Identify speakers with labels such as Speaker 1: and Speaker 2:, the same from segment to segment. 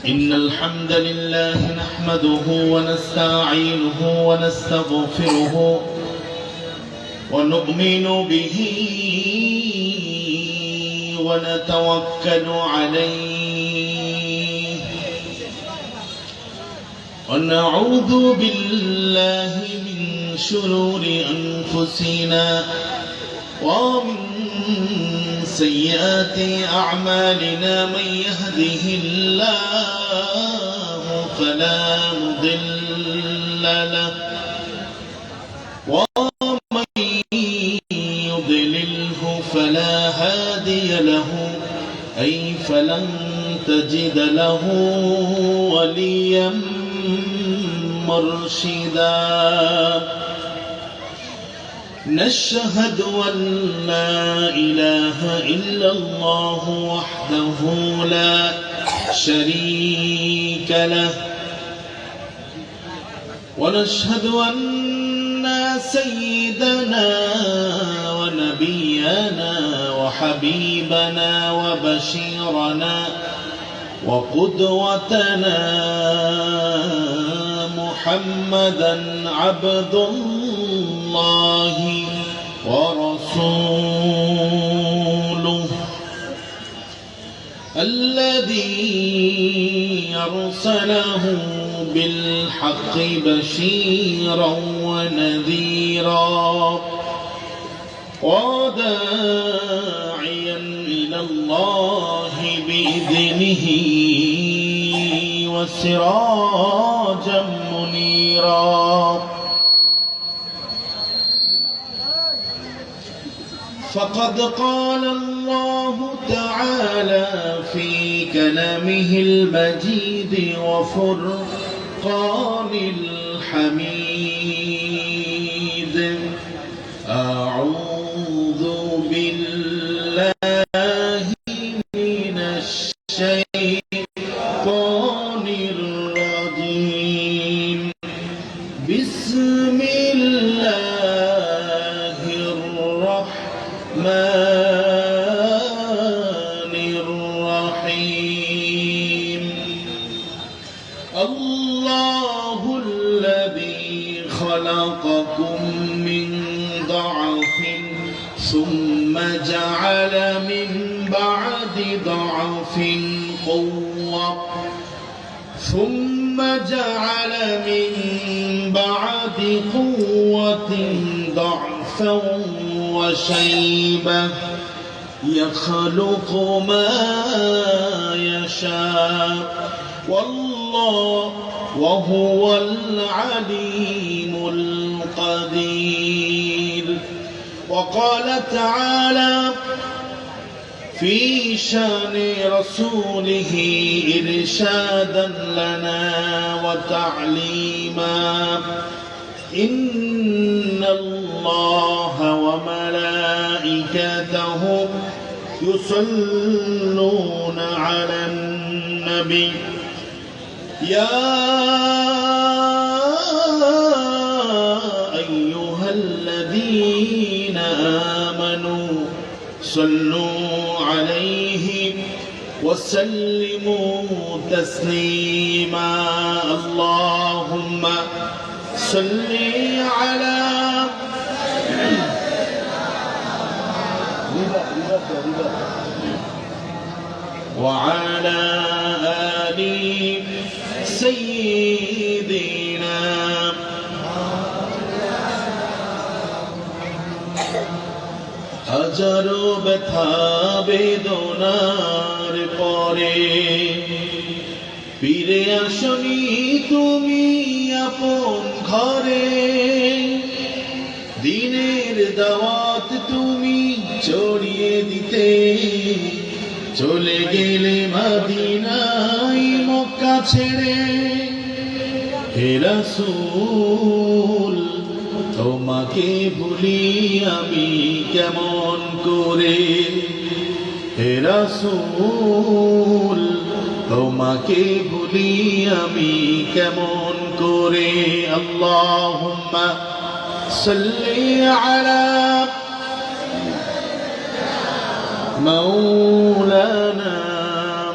Speaker 1: إن الحمد لله نحمده ونستعينه ونستغفره ونؤمن به ونتوكل عليه ونعوذ بالله من شرور أنفسنا ومن سيئات أعمالنا من يهده الله فلا مضل له ومن يضلله فلا هادي له أي فلن تجد له وليا مرشدا نشهد أن لا إله إلا الله وحده لا شريك له ونشهد أن سيدنا ونبينا وحبيبنا وبشيرنا وقدوتنا محمدا عبد الله ورسوله الذي أرسله بالحق بشيرا ونذيرا وداعيا إلى الله بإذنه وسراجا منيرا فقد قال الله تعالى في كلامه المجيد وفرقان الحميد أعوذ بالله من الشيطان الرجيم بسم الله الرحمن الرحيم الله الذي خلقكم من ضعف ثم جعل من بعد ضعف قوة ثم جعل من بعد قوة ضعفا وشيبة يخلق ما يشاء والله وهو العليم القدير وقال تعالى في شان رسوله إرشادا لنا وتعليما إن الله وملائكته يصلون على النبي يا أيها الذين آمنوا صلوا عليه وسلموا تسليما اللهم صل على وعلى آل سيدنا হাজারো ব্যথা বেদনার পরে ফিরে আসনি তুমি আপন ঘরে দিনের দাওয়াত তুমি ছড়িয়ে দিতে চলে গেলে মদিনায় মক্কা ছেড়ে হে রাসূল তোমাকে ভুলি আমি কেমন করে হে রাসূল তোমাকে ভুলি আমি কেমন করে আল্লাহুম্মা সাল্লি আলা مولانا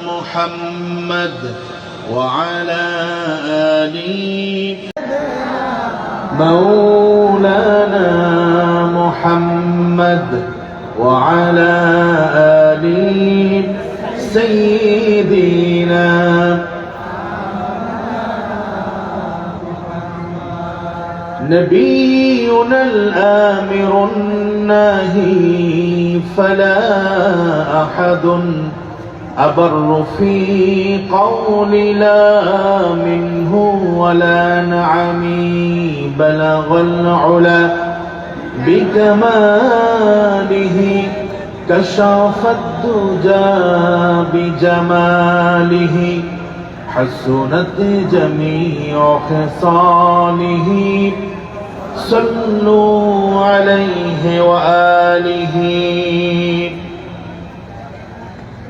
Speaker 1: محمد وعلى آل مولانا محمد وعلى آل سيدنا نبينا الآمر الناهي فلا أحد أبر في قول لا منه ولا نعمي بلغ العلا بكماله كشف الدجى بجماله حسنت جميع خصاله صلوا عليه وآله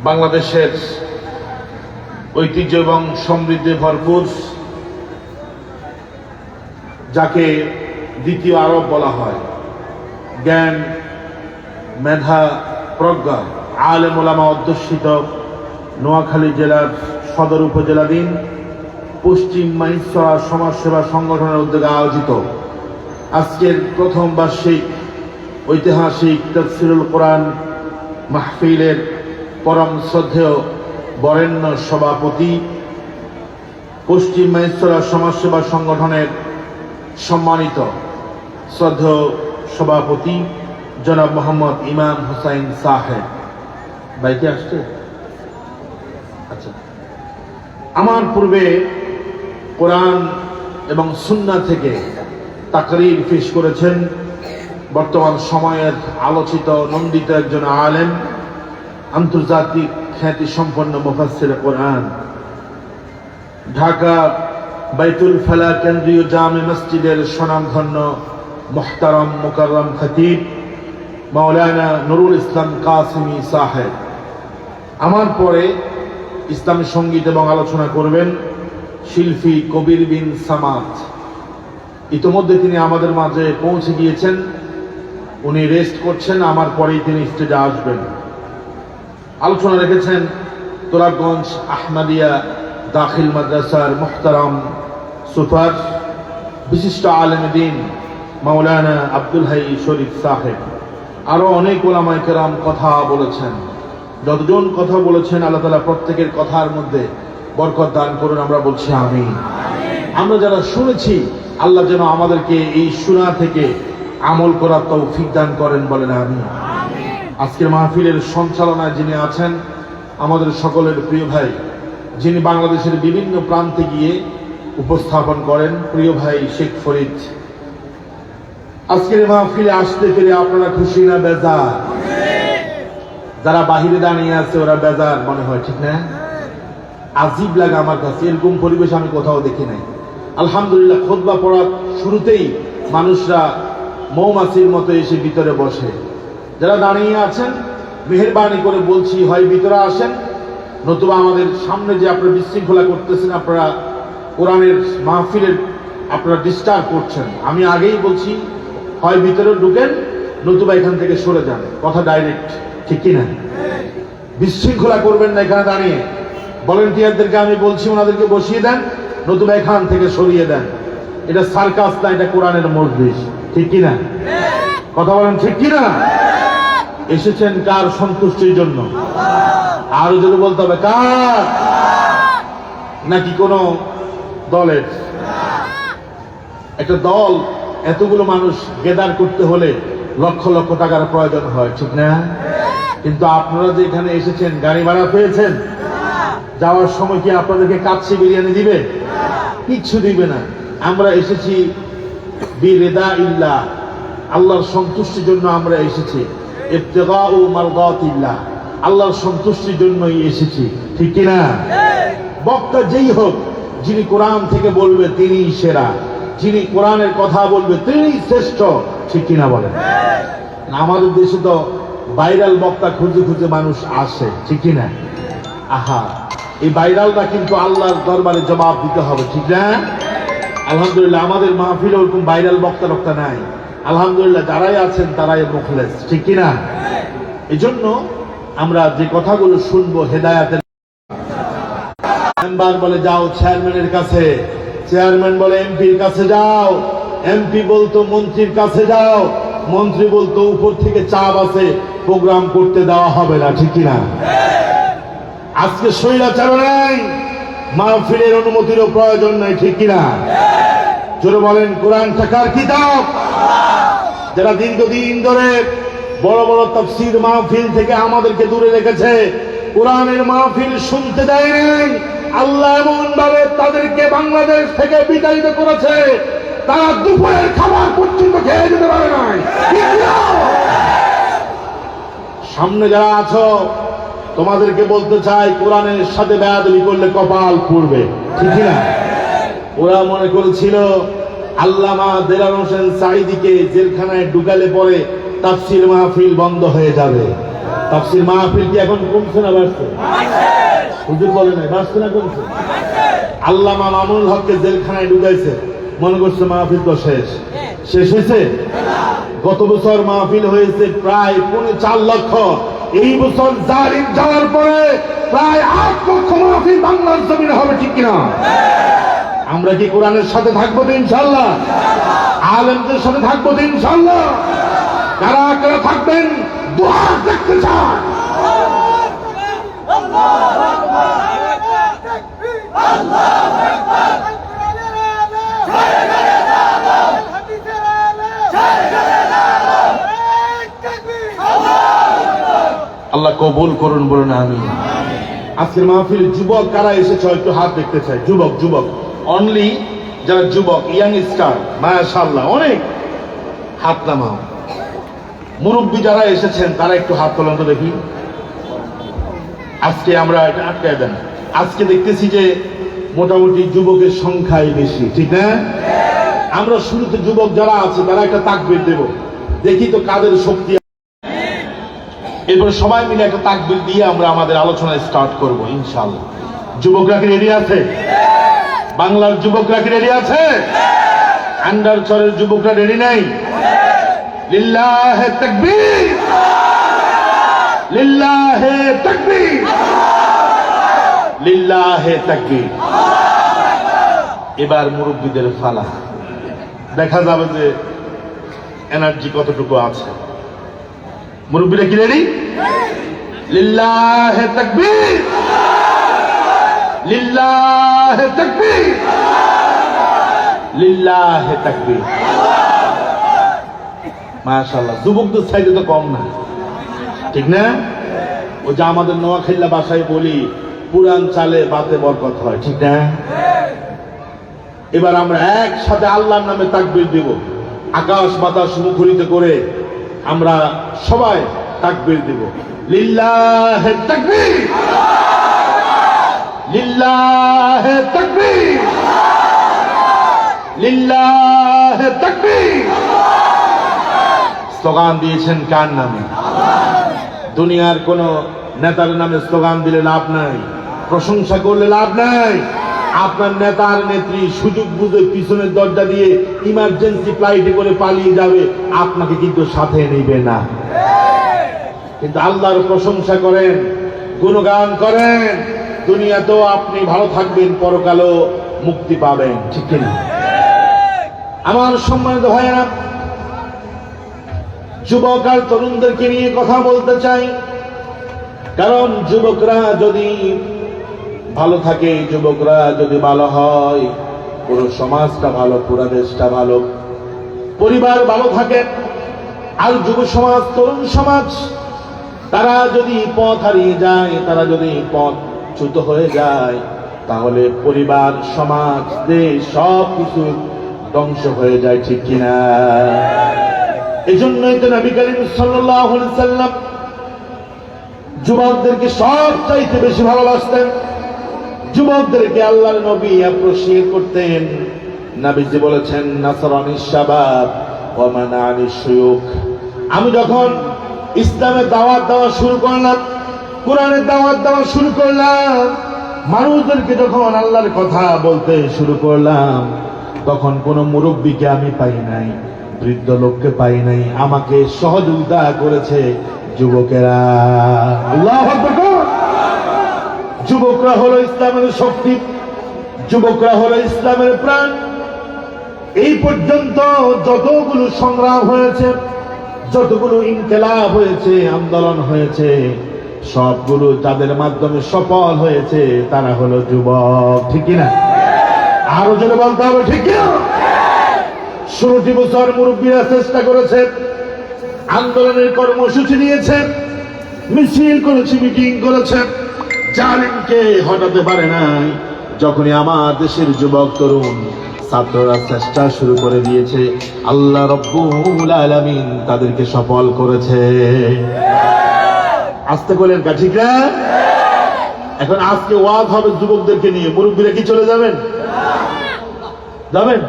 Speaker 1: বাংলাদেশের ঐতিহ্য এবং সমৃদ্ধি ভরপুর, যাকে দ্বিতীয় আরব বলা হয়, জ্ঞান, মেধা, প্রজ্ঞা, আলেম ওলামা অধ্যুষিত নোয়াখালী জেলার সদর উপজেলাধীন পশ্চিম মাইসরা সমাজসেবা সংগঠনের উদ্যোগে আয়োজিত আজকের প্রথম বার্ষিক ঐতিহাসিক তাফসীরুল কোরআন মাহফিলের পরম শ্রদ্ধেয় বরেণ্য সভাপতি, পশ্চিম মাইসরা সমাজসেবা সংগঠনের সম্মানিত শ্রদ্ধেয় সভাপতি জনাব মোহাম্মদ ইমাম হুসাইন সাহেব, বাইকে আসছে? আচ্ছা, আমার পূর্বে কোরআন এবং সুন্নাহ থেকে তাকরীর পেশ করেছেন বর্তমান সময়ের আলোচিত নন্দিত একজন আলেম, আন্তর্জাতিক খ্যাতি সম্পন্ন মুফাসসির কোরআন, ঢাকা বাইতুল ফালাহ কেন্দ্রীয় জামে মসজিদের স্বনামধন্য মুহতারাম মুকাররম খতিব মাওলানা নুরুল ইসলাম কাসিমি সাহেব। আমার পরে ইসলামী সঙ্গীত এবং আলোচনা করবেন শিল্পী কবির বিন সামাদ। ইতিমধ্যে তিনি আমাদের মাঝে পৌঁছে গিয়েছেন, উনি রেস্ট করছেন, আমার পরেই তিনি স্টেজে আসবেন। আলোচনা রেখেছেন তোরাবগঞ্জ আহমদিয়া দাখিল মাদ্রাসার মুহতারাম সুপার বিশিষ্ট আলেমে দ্বীন মাওলানা আব্দুল হাই শরীফ সাহেব। আরো অনেক ওলামায়ে কেরাম কথা বলেছেন। যতজন কথা বলেছেন আল্লাহ তাআলা প্রত্যেকের কথার মধ্যে বরকত দান করুন, আমরা বলছি আমিন। আমরা যারা শুনেছি আল্লাহ যেন আমাদেরকে এই শোনা থেকে আমল করার তৌফিক দান করেন, বলেন আমিন। আজকের মাহফিলের সঞ্চালনায় যিনি আছেন আমাদের সকলের প্রিয় ভাই, যিনি বাংলাদেশের বিভিন্ন প্রান্তে গিয়ে উপস্থাপন করেন, প্রিয় ভাই শেখ ফরিদ। আজকের মাহফিলে আসতে পেরে আপনারা খুশি না বেজার? যারা বাহিরে দাঁড়িয়ে আছে ওরা বেজার মনে হয়, ঠিক না? আজীব লাগে আমার কাছে, এরকম পরিবেশ আমি কোথাও দেখি নাই। আলহামদুলিল্লাহ, খুতবা পড়ার শুরুতেই মানুষরা মৌমাছির মতো এসে ভিতরে বসে। যারা দাঁড়িয়ে আছেন মেহেরবানি করে বলছি, হয় ভিতরে আসেন, নতুবা আমাদের সামনে যে আপনারা বিশৃঙ্খলা করতেছেন, আপনারা কোরআনের মাহফিলের আপনারা ডিস্টার্ব করছেন। আমি আগেই বলছি, হয় ভিতরে ঢুকেন, নতুবা এখান থেকে সরে যান। কথা ডাইরেক্ট, ঠিক কিনা? বিশৃঙ্খলা করবেন না এখানে দাঁড়িয়ে। ভলেন্টিয়ারদেরকে আমি বলছি ওনাদেরকে বসিয়ে দেন, নতুবা এখান থেকে সরিয়ে দেন। এটা সার্কাস না, এটা কোরআনের মজলিস, ঠিক কিনা? কথা বলেন, ঠিক কিনা? এসেছেন কার সন্তুষ্টির জন্য? আরো যদি বলতে হবে কার, নাকি কোন দলের? একটা দল এতগুলো মানুষ গেদার করতে হলে লক্ষ লক্ষ টাকার প্রয়োজন হয়, ঠিক না? কিন্তু আপনারা যে এখানে এসেছেন গাড়ি ভাড়া পেয়েছেন, যাওয়ার সময় কি আপনাদেরকে কাচ্চি বিরিয়ানি দিবে? কিচ্ছু দিবে না। আমরা এসেছি বিরিদা ইল্লাহ, আল্লাহর সন্তুষ্টির জন্য আমরা এসেছি। ইবতিগাউ মারদাতিল্লাহ, আল্লাহর সন্তুষ্টির জন্যই এসেছি, ঠিক কিনা? বক্তা যেই হোক, যিনি কোরআন থেকে বলবে তিনিই সেরা, যিনি কোরআনের কথা বলবে তিনিই শ্রেষ্ঠ, ঠিক কিনা বলেন? আমাদের দেশে তো ভাইরাল বক্তা খুঁজে খুঁজে মানুষ আসে, ঠিক কিনা? আহা, এই ভাইরালটা কিন্তু আল্লাহর দরবারে জবাব দিতে হবে, ঠিক না? আলহামদুলিল্লাহ, আমাদের মাহফিলে ওরকম ভাইরাল বক্তা রক্তা নাই। আলহামদুলিল্লাহ, যারাই আছেন তারাই মুখলেস, ঠিক কিনা? এই জন্য আমরা যে কথাগুলো শুনবো হেদায়াতের মেম্বার বলে যাও চেয়ারম্যানের কাছে, চেয়ারম্যান বলে এমপির কাছে যাও, এমপি বলতো মন্ত্রীর কাছে যাও, মন্ত্রী বলতো উপর থেকে চাপ আছে, প্রোগ্রাম করতে দেওয়া হবে না, ঠিক কিনা? আজকে স্বৈরাচার নাই, মাহফিলের অনুমতিরও প্রয়োজন নাই, ঠিক কিনা? জোরে বলেন, কোরআন কার কিতাব? যারা দীর্ঘদিন ধরে বড় বড় তাফসীর মাহফিল থেকে আমাদেরকে দূরে রেখেছে, কোরআনের মাহফিল শুনতে দেয় নাই, আল্লাহ এমন ভাবে তাদেরকে বাংলাদেশ থেকে বিতাড়িত করেছে, তারা দুপুরের খাবার পর্যন্ত খেয়ে যেতে পারে নাই। সামনে যারা আছো তোমাদেরকে বলতে চাই, কোরআনের সাথে বেয়াদবি করলে কপাল পুড়বে, ঠিক না? ওরা মনে করেছিল আল্লামা দেলার হোসেন সাঈদীকে জেলখানায় ঢুকালে পরে তাফসীর মাহফিল বন্ধ হয়ে যাবে। তাফসীর মাহফিল কি এখন কমছে না বাড়ছে? হুজুর বলে নাই, বাড়ছে না কমছে? আল্লামা মামুনুল হককে জেলখানায় ঢুকাইছে, মনে করছে মাহফিল তো শেষ। শেষ হয়েছে? গত বছর মাহফিল হয়েছে প্রায় 4 লক্ষ। এই বছর জালিম যাওয়ার পরে প্রায় 8 লক্ষ মাহফিল বাংলার জমিনে হবে, ঠিক কিনা? আমরা কি কোরআনের সাথে থাকবো তো ইনশাআল্লাহ? আলেমদের সাথে থাকবো তো ইনশাআল্লাহ? কারা কারা থাকবেন দোয়া দেখতে চান? আল্লাহ কবুল করুন, বলুন আমিন। আজকের মাহফিল যুবক কারা এসেছে একটু হাত দেখতে চাই। যুবক, যুবক অনলি, যারা যুবক, ইয়াং স্টার, মাশাআল্লাহ, অনেক হাত নামাও। মুরব্বী যারা এসেছেন তারা একটু হাত তোলেন তো দেখি। আজকে আমরা এটা আটকায় দেন, আজকে দেখতেছি যে মোটামুটি যুবকের সংখ্যাই বেশি, ঠিক না? আমরা শুরুতে যুবক যারা আছে তারা একটা তাকবীর দেব, দেখি তো কাদের শক্তি। এরপরে সবাই মিলে একটা তাকবীর দিয়ে আমরা আমাদের আলোচনা স্টার্ট করব ইনশাআল্লাহ। যুবকরা কি রেডি আছে? বাংলার যুবকরা কি রেডি আছে? আন্ডারচরের যুবকরা রেডি নাই? লিল্লাহে তাকবীর, লিল্লাহে তাকবীর, লিল্লাহে তাকবীর। এবার মুরব্বীদের ফালা, দেখা যাবে যে এনার্জি কতটুকু আছে। মুরব্বীরা কি রেডি? লিল্লাহে তাকবীর, লিল্লাহে তাকবীর, লিল্লাহে তাকবীর। মাশাআল্লাহ, যুবকদের সাইজে তো কম না, ঠিক না? ও যে আমাদের নোয়াখালী ভাষায় বলি, পুরান চালে বাতে বরকত হয়, ঠিক না? এবার আমরা একসাথে আল্লাহর নামে তাকবীর দেব, আকাশ বাতাস মুখরিত করে আমরা সবাই তাকবীর দেব। লিল্লাহে তাকবীর, লিল্লাহে তাকবীর, লিল্লাহে তাকবীর। স্লোগান দিয়েছেন কার নামে? দুনিয়ার কোন নেতার নামে স্লোগান দিলে লাভ নাই, প্রশংসা করলে লাভ নাই। আপনার নেতার নেত্রী সুযোগ বুঝে পিছনের দরজা দিয়ে ইমার্জেন্সি ফ্লাইটে করে পালিয়ে যাবে, আপনাকে কিন্তু সাথে নেবে না। কিন্তু আল্লাহর প্রশংসা করেন, গুণগান করেন, দুনিয়াতেও আপনি ভালো থাকবেন, পরকালেও মুক্তি পাবেন, ঠিক কিনা? আমার সম্মানিত ভাইয়েরা, যুবক আর তরুণদেরকে নিয়ে কথা বলতে চাই। কারণ যুবকরা যদি ভালো থাকে, যুবকরা যদি ভালো হয়, পুরো সমাজটা ভালো, পুরো দেশটা ভালো, পরিবার ভালো থাকে। আর যুব সমাজ, তরুণ সমাজ, তারা যদি পথ হারিয়ে যায়, তারা যদি পথচ্যুত হয়ে যায়, তাহলে পরিবার, সমাজ, দেশ সব কিছু ধ্বংস হয়ে যায়, ঠিক কিনা? এই জন্যই তো নবী করিম সাল্লাল্লাহু আলাইহি ওয়াসাল্লাম যুবকদেরকে সব চাইতে বেশি ভালোবাসতেন। যুবকদেরকে আল্লাহর নবী অ্যাপ্রিশিয়েট করতেন। নবীজি বলেছেন, নাসরানিশ শাবাব ওয়া মানানিশ শুয়ুখ। আমি যখন ইসলামের দাওয়াত দেওয়া শুরু করলাম, কোরআনের দাওয়াত দেওয়া শুরু করলাম, মানুষদেরকে যখন আল্লাহর কথা বলতে শুরু করলাম, তখন কোন মুরব্বীকে আমি পাই নাই, বৃদ্ধ লোককে পাই নাই, আমাকে সহযোগিতা করেছে যুবকেরা। আল্লাহু আকবার। যুবকরা হলো ইসলামের শক্তি, যুবকরা হলো ইসলামের প্রাণ। এই পর্যন্ত যতগুলো সংগ্রাম হয়েছে, যতগুলো ইনকিলাব হয়েছে, আন্দোলন হয়েছে, সবগুলো যাদের মাধ্যমে সফল হয়েছে তারা হলো যুবক। ঠিক কিনা? আরো জোরে বলতে হবে, ঠিক কিনা? 16টি বছর মুরব্বীরা চেষ্টা করেছে, আন্দোলনের কর্মসূচি নিয়েছে, মিছিল করেছে, মিটিং করেছে, জালিমকে হটাতে পারে নাই। যখনই আমার দেশের যুবক তরুণ ছাত্ররা চেষ্টা শুরু করে দিয়েছে, আল্লাহ রব্বুল আলামিন তাদেরকে সফল করেছে। আস্তে বলেন কা, ঠিক না? এখন আজকে ওয়াজ হবে যুবকদেরকে নিয়ে, মুরব্বীরা কি চলে যাবেন? যাবেন?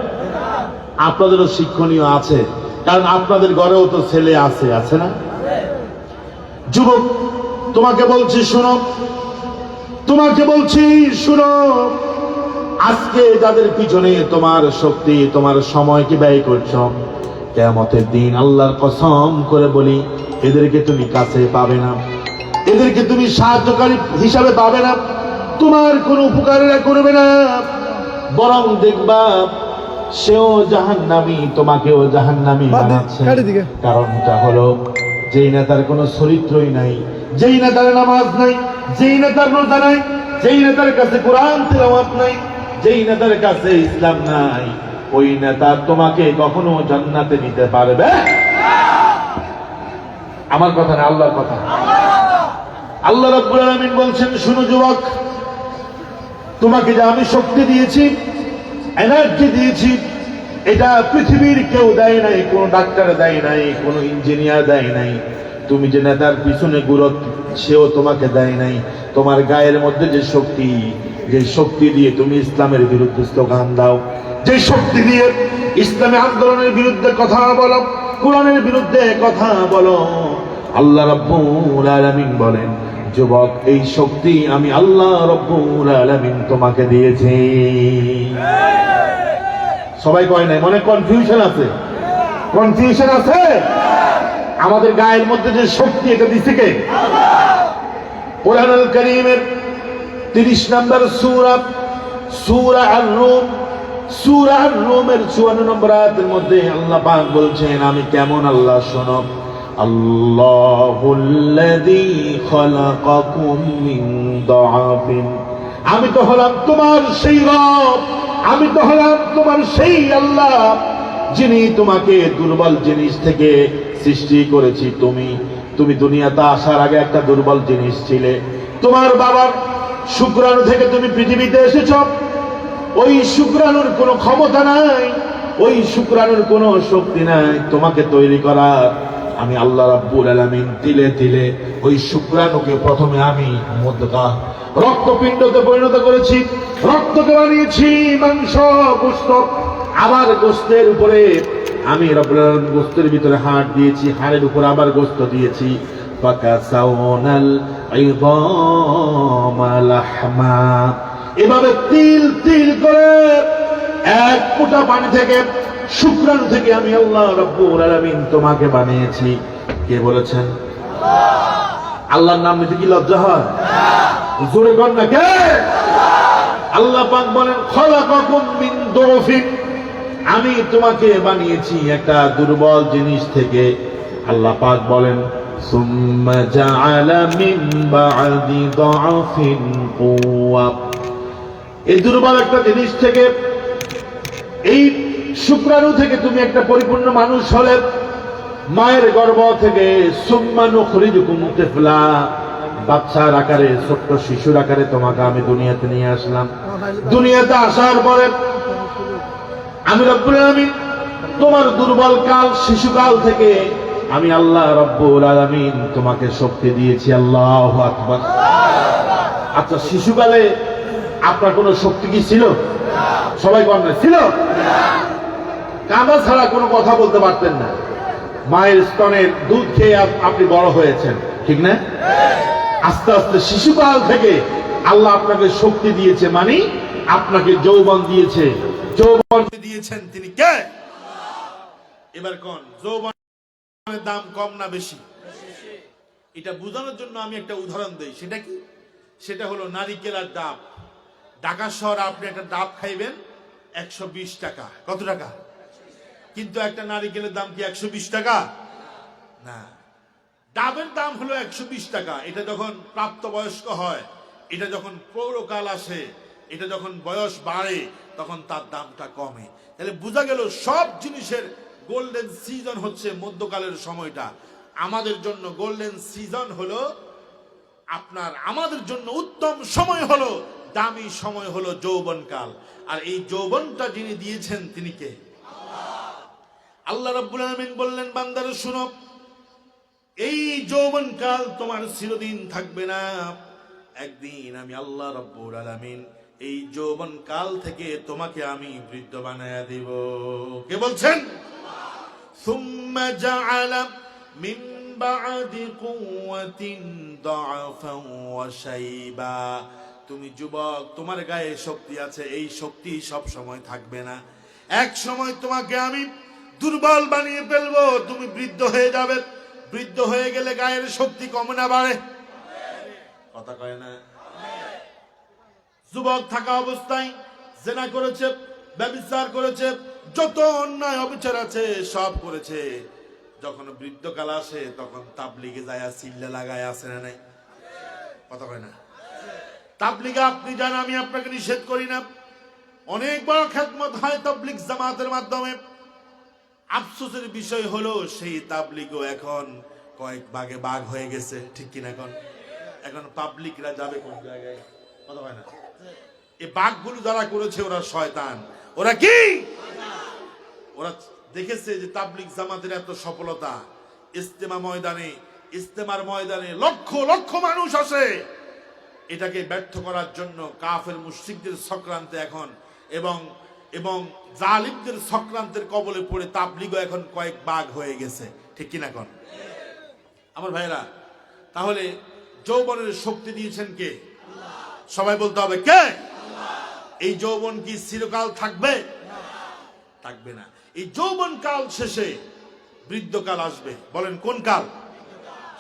Speaker 1: আপনাদেরও শিক্ষণীয় আছে, কারণ আপনাদের ঘরেও তো ছেলে আছে, আছে না? যুবক, তোমাকে বলছি শুনো, তোমাকে বলছি শুনো, আজকে যাদের পিছনে তোমার শক্তি, তোমার সময়কে ব্যয় করছো, কিয়ামতের দিন আল্লাহর কসম করে বলি, এদেরকে তুমি কাছে পাবে না, এদেরকে তুমি সাহায্যকারী হিসাবে পাবে না, তোমার কোনো উপকারেরা করবে না, বরং দেখবা সেও জাহান্নামী, তোমাকেও জাহান্নামী বানাচ্ছে। কারণটা হলো, যেই নেতার কোনো চরিত্রই নাই, যেই নেতার নামাজ নাই, যেই নেতার রোজা নাই, যেই নেতার কাছে কোরআন তেলাওয়াত নাই, যেই নেতার কাছে ইসলাম নাই, ওই নেতা তোমাকে কখনো জান্নাতে নিতে পারবে। আমার কথা না, আল্লাহর কথা। আল্লাহ রাব্বুল আলামিন বলছেন, শুনো যুবক, তোমাকে যে আমি শক্তি দিয়েছি, এনার্জি দিয়েছি, এটা পৃথিবীর কেউ দেয় নাই, কোন ডাক্তার দেয় নাই, কোন ইঞ্জিনিয়ার দেয় নাই, তুমি যে নেতার পিছনে ঘুরো সেও তোমাকে দেয় নাই। তোমার গায়ের মধ্যে যে শক্তি, যে শক্তি দিয়ে তুমি ইসলামের বিরুদ্ধে স্লোগান দাও, যে শক্তি দিয়ে ইসলামী আন্দোলনের বিরুদ্ধে কথা বলো, কোরআনের বিরুদ্ধে কথা বলো, আল্লাহ রাব্বুল আলামিন বলেন, যুবক, এই শক্তি আমি আল্লাহ রাব্বুল আলামিন তোমাকে দিয়েছি। সবাই কয় নাই, মনে কনফিউশন আছে, কনফিউশন আছে। আমাদের গায়ের মধ্যে যে শক্তি, এটা দিছে কে? কোরআনুল কারীমের 30 নম্বর সূরা, সূরা আর-রুম, সূরা আর-রুমের 54 নম্বর আয়াতের মধ্যে আল্লাহ পাক বলছেন, আমি কেমন আল্লাহ, শোনো, আল্লাহুল্লাযী খালাকাকুম মিন দাআফিন, আমি তো হলাম তোমার সেই রব, আমি তো হলাম তোমার সেই আল্লাহ, যিনি তোমাকে দুর্বল জিনিস থেকে সৃষ্টি করেছি। তুমি দুনিয়াতে আসার আগে একটা দুর্বল জিনিস ছিলে, তোমার বাবার শুক্রাণু থেকে তুমি পৃথিবীতে এসেছ। ওই শুক্রাণুর কোনো ক্ষমতা নাই, ওই শুক্রাণুর কোনো শক্তি নাই তোমাকে তৈরি করার। আমি আল্লাহ রাব্বুল আলামিন তিলে তিলে ওই শুক্রাণুকে প্রথমে আমি মুদগা, রক্তপিণ্ডতে পরিণত করেছি, রক্তকে বানিয়েছি মাংস, গোশত, আবার গোশতের উপরে আমি রব্বুল আলামিন গোশতের ভিতরে হাড় দিয়েছি, হাড়ের উপর আবার গোশত দিয়েছি। ফাকাসাউনাল ইযামা লাহমা, এভাবে তিল তিল করে এক ফোঁটা পানি থেকে, শুক্রাণু থেকে আমি আল্লাহ রাব্বুল আলামিন তোমাকে বানিয়েছি। কে বলেছেন? আল্লাহর নাম নিতে কি লজ্জা হয়? জোরে কর না, কে? আল্লাহ পাক বলেন, খালাকাকুম মিন দুফিন, আমি তোমাকে বানিয়েছি একটা দুর্বল জিনিস থেকে। আল্লাহ পাক বলেন, সুম্মা জাআলা মিন বা'দি দুফিন কুওয়া, এই দুর্বল একটা জিনিস থেকে, এই শুক্রাণু থেকে তুমি একটা পরিপূর্ণ মানুষ হলে, মায়ের গর্ভ থেকে, সুম্মা নুখরিজুকুম তিফলা, বাচ্চার আকারে, ছোট্ট শিশুর আকারে তোমাকে আমি দুনিয়াতে নিয়ে আসলাম। দুনিয়াতে আসার পরে আমি রব্বুল আলামিন তোমার দুর্বল কাল, শিশুকাল থেকে আমি আল্লাহ রব্বুল আলামিন তোমাকে শক্তি দিয়েছি। আল্লাহু আকবার। আচ্ছা, শিশুকালে আপনার কোনো শক্তি কি ছিল? সবাই বলেন, ছিল? কাঁদা ছাড়া কোনো কথা বলতে পারতেন না, মায়ের স্তনের দুধ খেয়ে আপনি বড় হয়েছেন, ঠিক না? আস্তে আস্তে শিশুকাল থেকে আল্লাহ আপনাকে শক্তি দিয়েছে, মানে আপনাকে যৌবন দিয়েছে। যৌবন দিয়েছেন তিনি কে? এবার কোন যৌবনের দাম কম না বেশি? এটা বোঝানোর জন্য আমি একটা উদাহরণ দেই। সেটা কি? সেটা হলো নারিকেলের ডাব। ঢাকা শহরে আপনি একটা ডাব খাইবেন 120 টাকা। কত টাকা? কিন্তু একটা নারিকেলের দাম কি 120 টাকা? না, ডাবের দাম হলো 120 টাকা। এটা যখন প্রাপ্তবয়স্ক হয়, এটা যখন পৌরকাল আসে, এটা যখন বয়স বাড়ে, তখন তার দামটা কমে। তাহলে বোঝা গেল সব জিনিসের গোল্ডেন সিজন হচ্ছে মধ্যকালের সময়টা। আমাদের জন্য গোল্ডেন সিজন হলো আমাদের জন্য উত্তম সময় হলো, দামি সময় হলো যৌবনকাল। আর এই যৌবনটা যিনি দিয়েছেন তিনি কে? আল্লাহ রাব্বুল আলামিন বললেন, বান্দারা শুনো, এই যৌবনকাল তোমার চিরদিন থাকবে না। একদিন আমি আল্লাহ রাব্বুল আলামিন এই যৌবনকাল থেকে তোমাকে আমি বৃদ্ধ বানায়া দিব। কে বলছেন? সুম্মা জাআলা মিন বা'দি কুওয়াতিন দা'ফান ওয়া শাইবা। তুমি যুবক, তোমার গায়ে শক্তি আছে, এই শক্তি সব সময় থাকবে না। এক সময় তোমাকে আমি দুর্বল বানিয়ে ফেলবো, তুমি বৃদ্ধ হয়ে যাবে। বৃদ্ধ হয়ে গেলে গায়ের শক্তি কমে না বাড়ে? কথা কয় না? যুবক থাকা অবস্থায় জেনা করেছে, ব্যভিচার করেছে, যত অন্যায় অবিচার আছে সব করেছে। যখন বৃদ্ধকাল আসে তখন তাবলিগে যায় চিল্লা লাগায়, আসে না নাই? কথা কয় না? তাবলিগে আপনি যান, আমি আপনাকে নিষেধ করি না। অনেক বড় খেদমত হয় তাবলিগ জামাতের মাধ্যমে। আফসোসের বিষয় হলো সেই তাবলিগও এখন কয়েক ভাগে ভাগ হয়ে গেছে, ঠিক কিনা? এখন পাবলিকরা যাবে কোন জায়গায়? কথা হয় না? এই ভাগগুলো যারা করেছে ওরা শয়তান। ওরা কি? ওরা দেখেছে যে তাবলিগ জামাতের এত সফলতা, ইজতেমার ময়দানে লক্ষ লক্ষ মানুষ আসে। এটাকে ব্যর্থ করার জন্য কাফের মুশরিকদের চক্রান্তে এখন এবং জালিমদের চক্রান্তের কবলে পড়ে তাবলিগও এখন কয়েক ভাগ হয়ে গেছে, ঠিক কিনা? আমার ভাইরা, তাহলে যৌবনের শক্তি দিয়েছেন কে? সবাই বলতে হবে কে? এই যৌবন কি চিরকাল থাকবে? থাকবে না। এই যৌবন কাল শেষে বৃদ্ধকাল আসবে। বলেন কোন কাল?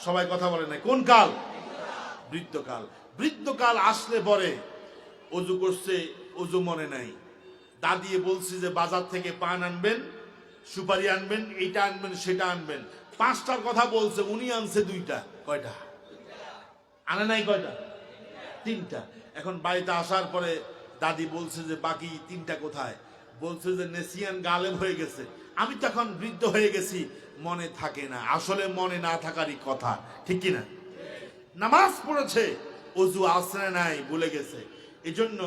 Speaker 1: সবাই কথা বলেন না, কোন কাল? বৃদ্ধকাল। বৃদ্ধকাল আসলে পরে অজু করছে, অজু মনে নাই। দাদিয়ে বলছে যে বাজার থেকে পান আনবেন, সুপারি আনবেন, এইটা আনবেন, সেটা আনবেন। 5টার কথা বলছে, উনি আনছে 2টা। কয়টা আনে নাই? কয়টা? 3টা। এখন বাড়িতে আসার পরে দাদি বলছে যে বাকি 3টা কোথায়? বলছে যে নেসিয়ান গালেব হয়ে গেছে। আমি তখন বৃদ্ধ হয়ে গেছি, মনে থাকে না। আসলে মনে না থাকারই কথা, ঠিক কিনা? নামাজ পড়েছে, অজু আসরে নাই, ভুলে গেছে। এজন্য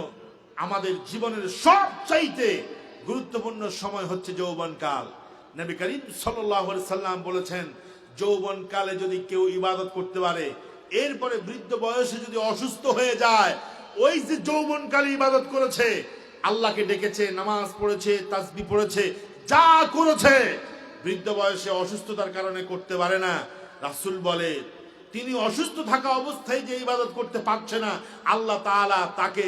Speaker 1: আমাদের জীবনের সবচাইতে গুরুত্বপূর্ণ সময় হচ্ছে যৌবনকাল। নবী করিম সাল্লাল্লাহু আলাইহি সাল্লাম বলেছেন, যৌবনকালে যদি কেউ ইবাদত করতে পারে, এরপরে বৃদ্ধ বয়সে যদি অসুস্থ হয়ে যায়, ওই যে যৌবনকালে ইবাদত করেছে, আল্লাহকে ডেকেছে, নামাজ পড়েছে, তাসবিহ পড়েছে, যা করেছে, বৃদ্ধ বয়সে অসুস্থতার কারণে করতে পারে না। রাসূল বলে, তিনি অসুস্থ থাকা অবস্থায় যে ইবাদত করতে পারছে না, আল্লাহ তাআলা তাকে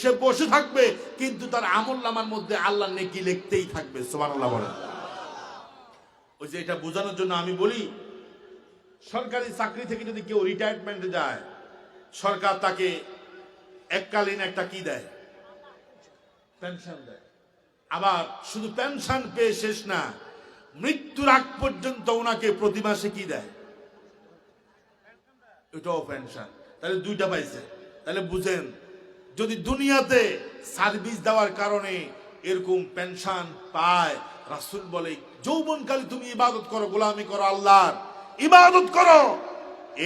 Speaker 1: সে বসে থাকবে, কিন্তু তার আমলনামার মধ্যে আল্লাহর নেকি লিখতেই থাকবে। সুবহানাল্লাহ বলেন। ওই যে এটা বোঝানোর জন্য আমি বলি, সরকারি চাকরি থেকে যদি কেউ রিটায়ারমেন্টে যায়, সরকার তাকে এককালীন একটা কি দেয়? পেনশন দেয়। আবার শুধু পেনশন পেয়ে শেষ না, মৃত্যুর আগ পর্যন্ত ওনাকে প্রতি মাসে কি দেয়? এটাও পেনশন। তাহলে 2টা পাইছে। তাহলে বুঝেন, যদি দুনিয়াতে সার্ভিস দেওয়ার কারণে এরকম পেনশন পায়, রাসূল বলে যৌবনকালে তুমি ইবাদত করো, গোলামি করো, আল্লাহর ইবাদত করো।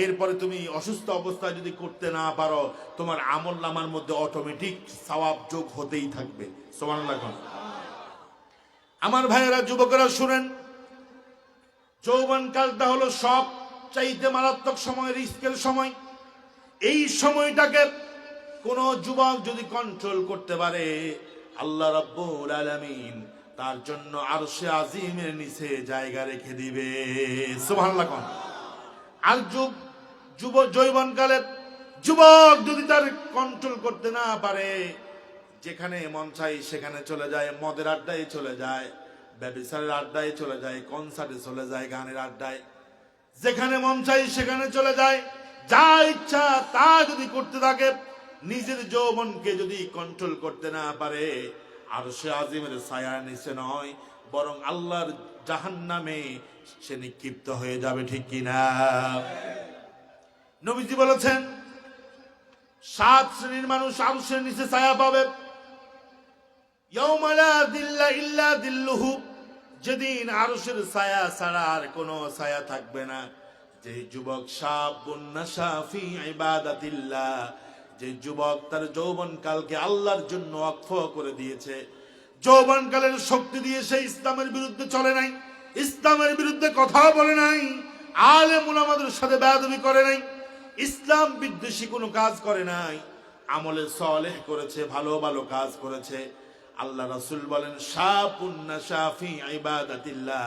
Speaker 1: এরপরে তুমি অসুস্থ অবস্থায় যদি করতে না পারো, তোমার আমলনামার মধ্যে অটোমেটিক সওয়াব যোগ হতেই থাকবে। সুবহানাল্লাহ। আমার ভাইয়েরা, যুবকেরা শুনেন, যৌবনকালটা হলো সব চাইতে মারাত্মক সময়, রিস্কের সময়। এই সময়টাকে কোন যুবক যদি কন্ট্রোল করতে পারে, আল্লাহ রাব্বুল আলামিন তার জন্য আরশে আজিমের নিচে জায়গা রেখে দিবে। সুবহানাল্লাহ। আর যৌবনকালে যুবক যদি তার কন্ট্রোল করতে না পারে, যেখানে মন চাই সেখানে চলে যায়, মদের আড্ডায় চলে যায়, ব্যভিচারের আড্ডায় চলে যায়, কনসার্টে চলে যায়, গানের আড্ডায়, যেখানে মন চাই সেখানে চলে যায়, যা ইচ্ছা তা যদি করতে থাকে, নিজের যৌবনকে যদি কন্ট্রোল করতে না পারে, আরশে আজিমের ছায়ার নিচে নয় বরং আল্লাহর জাহান্নামে সে নিক্ষিপ্ত হয়ে যাবে, ঠিক কিনা? নবীজি বলেছেন 7 শ্রেণীর মানুষ আরশের নিচে ছায়া পাবে। ইয়াউমা লা দিল্লা ইল্লা দিল্লুহু, যেদিন আরশের ছায়া ছাড়া আর কোনো ছায়া থাকবে না। যে যুবক শাবুন নাশা ফি ইবাদাতিল্লাহ, যে যুবক তার যৌবনকালকে আল্লাহর জন্য ওয়াকফ করে দিয়েছে, যৌবনকালের শক্তি দিয়ে সে ইসলামের বিরুদ্ধে চলে নাই, ইসলামের বিরুদ্ধে কথা বলে নাই, আলেম উলামাদের সাথে বেয়াদবি করে নাই, ইসলাম বিদ্বেষী কোনো কাজ করে নাই, আমলে সালেহ করেছে, ভালো ভালো কাজ করেছে। আল্লাহ রাসূল বলেন শাবুন নাশা ফি ইবাদাতিল্লাহ,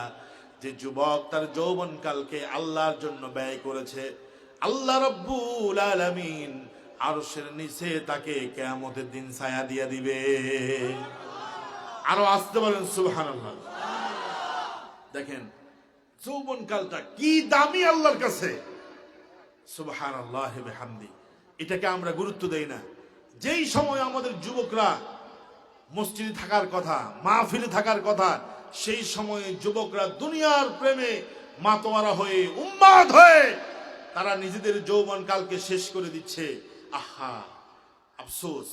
Speaker 1: যে যুবক তার যৌবনকালকে আল্লাহর জন্য ব্যয় করেছে, আল্লাহ রাব্বুল আলামিন আরশের নিচে তাকে কিয়ামতের দিন ছায়া দিয়ে দিবে। আরো আসতে বলেন সুবহানাল্লাহ। দেখেন যৌবনকালটা কি দামি আল্লাহর কাছে, সুবহানাল্লাহ বিহামদি। এটাকে আমরা গুরুত্ব দেই না। যেই সময় আমাদের যুবকরা মসজিদে থাকার কথা, মাহফিলে থাকার কথা, সেই সময়ে যুবকরা দুনিয়ার প্রেমে মাতোয়ারা হয়ে উন্মাদ হয়ে তারা নিজেদের যৌবনকালকে শেষ করে দিচ্ছে। আহা, আফসোস।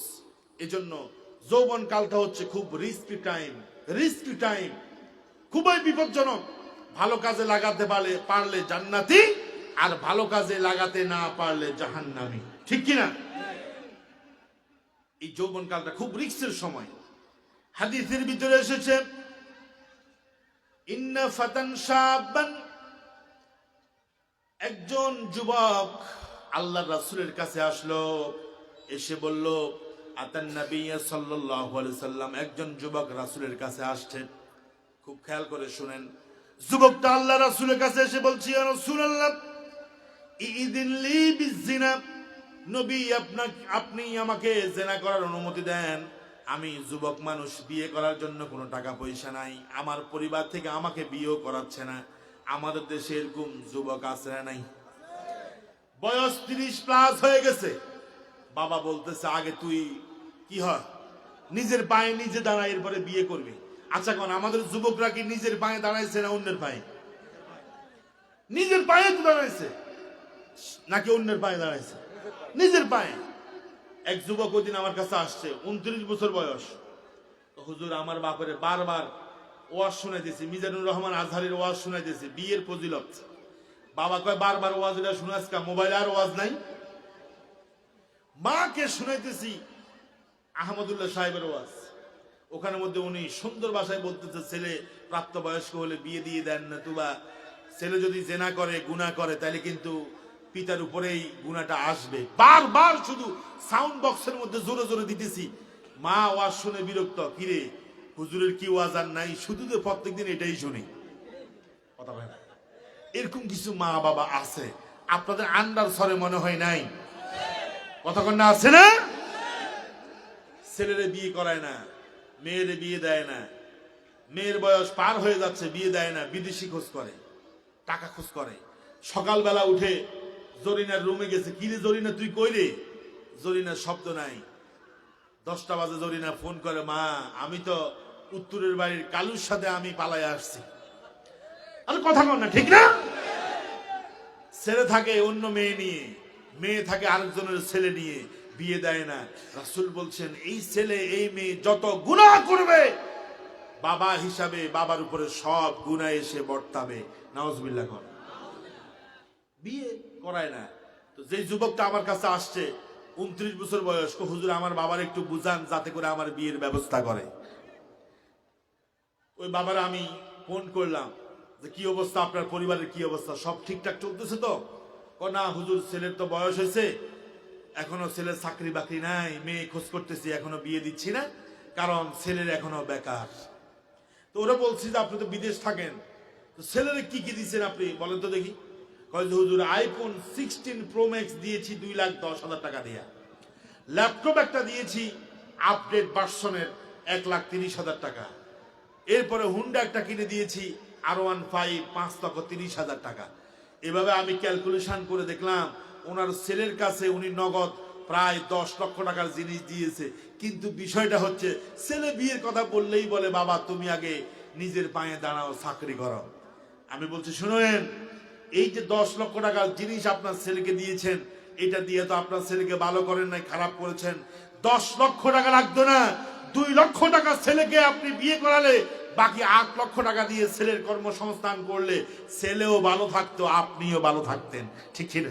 Speaker 1: এজন্য যৌবনকালটা হচ্ছে খুব রিস্কি টাইম, খুবই বিপজ্জনক। ভালো কাজে লাগাতে পারলে জান্নাতি, আর ভালো কাজে লাগাতে না পারলে জাহান্নামী, ঠিক কিনা? এই যৌবনকালটা খুব রিস্কের সময়। হাদিসের ভিতরে এসেছে ইন্না ফাতান শাবান, একজন যুবক আল্লাহর রাসূলের কাছে আসলো, এসে বলল আতান নবী সাল্লাল্লাহু আলাইহি সাল্লাম। একজন যুবক রাসূলের কাছে আসছে, খুব খেয়াল করে শুনেন। যুবকটা আল্লাহ রাসূলের কাছে এসে বলছে ইয়া রাসূলুল্লাহ ইদিন লি বিজিনা, নবী আপনি আমাকে জিনা করার অনুমতি দেন। আমি যুবক মানুষ, বিয়ে করার জন্য কোনো টাকা পয়সা নাই, আমার পরিবার থেকে আমাকে বিয়েও করাচ্ছে না। আমাদের দেশে এরকম যুবক আছে না নাই? বয়স 30+ হয়ে গেছে, বাবা বলতেছে আগে তুই কি হয় নিজের পায়ে নিজে দাঁড়ায় এরপরে বিয়ে করবি। আচ্ছা কোন আমাদের যুবকরা কি নিজের পায়ে দাঁড়াইছে না অন্যের পায়ে? নিজের পায়ে তো দাঁড়াইছে, নাকি অন্যের পায়ে দাঁড়াইছে? নিজের পায়ে। এক যুবক ওই দিন আমার কাছে আসছে, 29 বছর বয়স। হুজুর আমার বাপরে বারবার ওয়াজ শুনাইতেছি, মিজানুর রহমান আজহারের ওয়াজ শুনাইতেছি বিয়ের ফজিলত। বাবা কয় বারবার ওয়াজ এটা শুনাস কা, মোবাইলে আর ওয়াজ নাই? মাকে শুনাইতেছি আহমদুল্লাহ সাহেবের ওয়াজ, ওখানের মধ্যে উনি সুন্দর ভাষায় বলতেছে ছেলে প্রাপ্তবয়স্ক হলে বিয়ে দিয়ে দেন না, তুবা ছেলে যদি জেনা করে গুনাহ করে তাহলে কিন্তু পিতার উপরেই গুনাহটা আসবে। বারবার শুধু সাউন্ড বক্সের মধ্যে জোরে জোরে দিতেছি। মা ওয়াজ শুনে বিরক্ত, কিরে হুজুরের কি ওয়াজ আর নাই, শুধু তো প্রত্যেকদিন এটাই শুনি। কথা হয় না? এরকম কিছু মা বাবা আছে, আপনাদের আন্ডার সরে মনে হয় নাই? কথা কন্যা আছে না? ছেলেরে বিয়ে করায় না, মেয়েরে বিয়ে দেয় না, মেয়ের বয়স পার হয়ে যাচ্ছে বিয়ে দেয় না, বিদেশি খোঁজ করে, টাকা খোঁজ করে। সকালবেলা উঠে জরিনার রুমে গেছে, কিরে জরিনা তুই কই রে? জরিনার শব্দ নাই। 10টা বাজে জরিনা ফোন করে, মা আমি তো উত্তরের বাড়ির কালুর সাথে আমি পালায় আসছি। আরে কথা কর না, ঠিক না? ছেলে থাকে অন্য মেয়ে নিয়ে, মেয়ে থাকে আরেকজনের ছেলে নিয়ে, বিয়ে দেয় না। রাসূল বলছেন এই ছেলে এই মেয়ে যত গুনাহ করবে বাবা হিসাবে বাবার উপরে সব গুনাহ এসে বর্তাবে। নাউজুবিল্লাহ। কর বিয়ে করায় না। তো যে যুবকটা আমার কাছে আসছে 29 বছর বয়স, হুজুর আমার বাবার একটু বুঝান যাতে করে আমার বিয়ের ব্যবস্থা করে। ওই বাবার আমি ফোন করলাম যে কি অবস্থা, আপনার পরিবারের কি অবস্থা, সব ঠিকঠাক চলতেছে তো? না হুজুর ছেলের তো বয়স হয়েছে, এখনো ছেলের চাকরি বাকরি নাই, মেয়ে খোঁজ করতেছি, এখনো বিয়ে দিচ্ছি না কারণ ছেলের এখনো বেকার। তো ওরা বলছি যে আপনি তো বিদেশ থাকেন, তো ছেলের কি কি দিচ্ছেন আপনি বলেন তো দেখি। হুজুর আইফোন 16 প্রো ম্যাক্স দিয়েছি 2,10,000 টাকা দিয়া, ল্যাপটপ একটা দিয়েছি আপডেট ভার্সনের 1,30,000 টাকা, এরপরে হুন্ডা একটা কিনে দিয়েছি R15 5,30,000 টাকা। এভাবে আমি ক্যালকুলেশন করে দেখলাম
Speaker 2: ওনার ছেলের কাছে উনি নগদ প্রায় 10 লক্ষ টাকার জিনিস দিয়েছে, কিন্তু বিষয়টা হচ্ছে ছেলে বিয়ের কথা বললেই বলে বাবা তুমি আগে নিজের পায়ে দাঁড়াও, চাকরি করো। আমি বলছি শুনুন, এই যে 10 লক্ষ টাকার জিনিস আপনার ছেলেকে দিয়েছেন, এটা দিয়ে তো আপনার ছেলেকে ভালো করেন নাই, খারাপ করেছেন। 10 লক্ষ টাকা লাগতো না, 2 লক্ষ টাকা ছেলেকে আপনি বিয়ে করালে বাকি 8 লক্ষ টাকা দিয়ে ছেলের কর্মসংস্থান করলে ছেলেও ভালো থাকতো, আপনিও ভালো থাকতেন, ঠিক ছিল?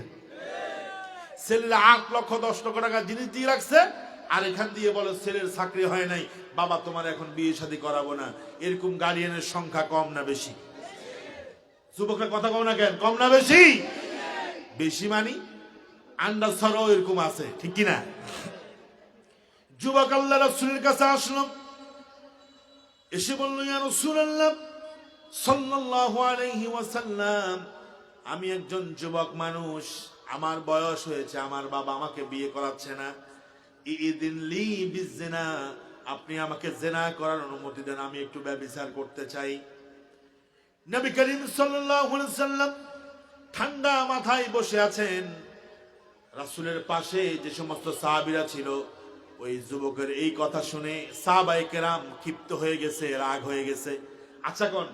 Speaker 2: ছেলেরা 8 লক্ষ 10 লক্ষ টাকা জিনিস দিয়ে রাখছে, আর এখান দিয়ে বলে ছেলের চাকরি হয় নাই, বাবা তোমার এখন বিয়ে শাদী করাবো না। এরকম গার্ডিয়ানের সংখ্যা কম না বেশি? যুবকরা কথা কম না কেন? কম না বেশি? বেশি মানি আন্দাজ ছাড়াও এরকম আছে, ঠিক কিনা? যুবক আল্লাহ রাসূলের কাছে আসলো, এসে বলল ইয়া রাসূলুল্লাহ সাল্লাল্লাহু আলাইহি ওয়াসাল্লাম, আমি একজন যুবক মানুষ, আমার বয়স হয়েছে, আমার বাবা আমাকে বিয়ে করাচ্ছে না, ইদিন লি বিজিনা, আপনি আমাকে জিনা করার অনুমতি দেন, আমি একটু ব্যভিচার করতে চাই। নবী করিম সাল্লাল্লাহু আলাইহি ওয়াসাল্লাম ঠান্ডা মাথায় বসে আছেন। রাসূলের পাশে যে সমস্ত সাহাবীরা ছিল, ওই যুবকের এই কথা শুনে সাহাবায়ে কেরাম ক্ষিপ্ত হয়ে গেছে, রাগ হয়ে গেছে। আচ্ছা কোন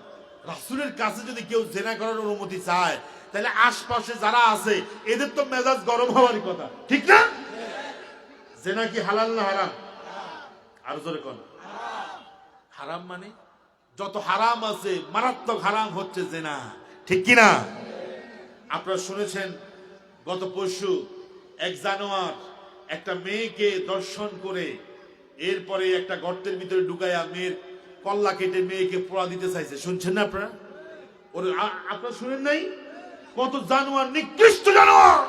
Speaker 2: রাসূলের কাছে যদি কেউ জিনা করার অনুমতি চায়, তাহলে আশপাশে যারা আছে এদের তো মেজাজ গরম হওয়ারই কথা, ঠিক না? জিনা কি হালাল না হারাম? আর জোরে কোন হারাম। মানে যত হারাম আছে মারাত্মক হারাম হচ্ছে জিনা, ঠিক কি না? আপনারা শুনেছেন গত পরশু এক জানোয়ার একটা মেয়েকে দর্শন করে এরপরে একটা গর্তের ভিতরে ঢুকাইয়া মেয়ের কল্লা কেটে মেয়েকে পোড়া দিতে চাইছে, শুনছেন না আপনারা? আপনারা শুনেন নাই? কত জানোয়ার, নিকৃষ্ট জানোয়ার।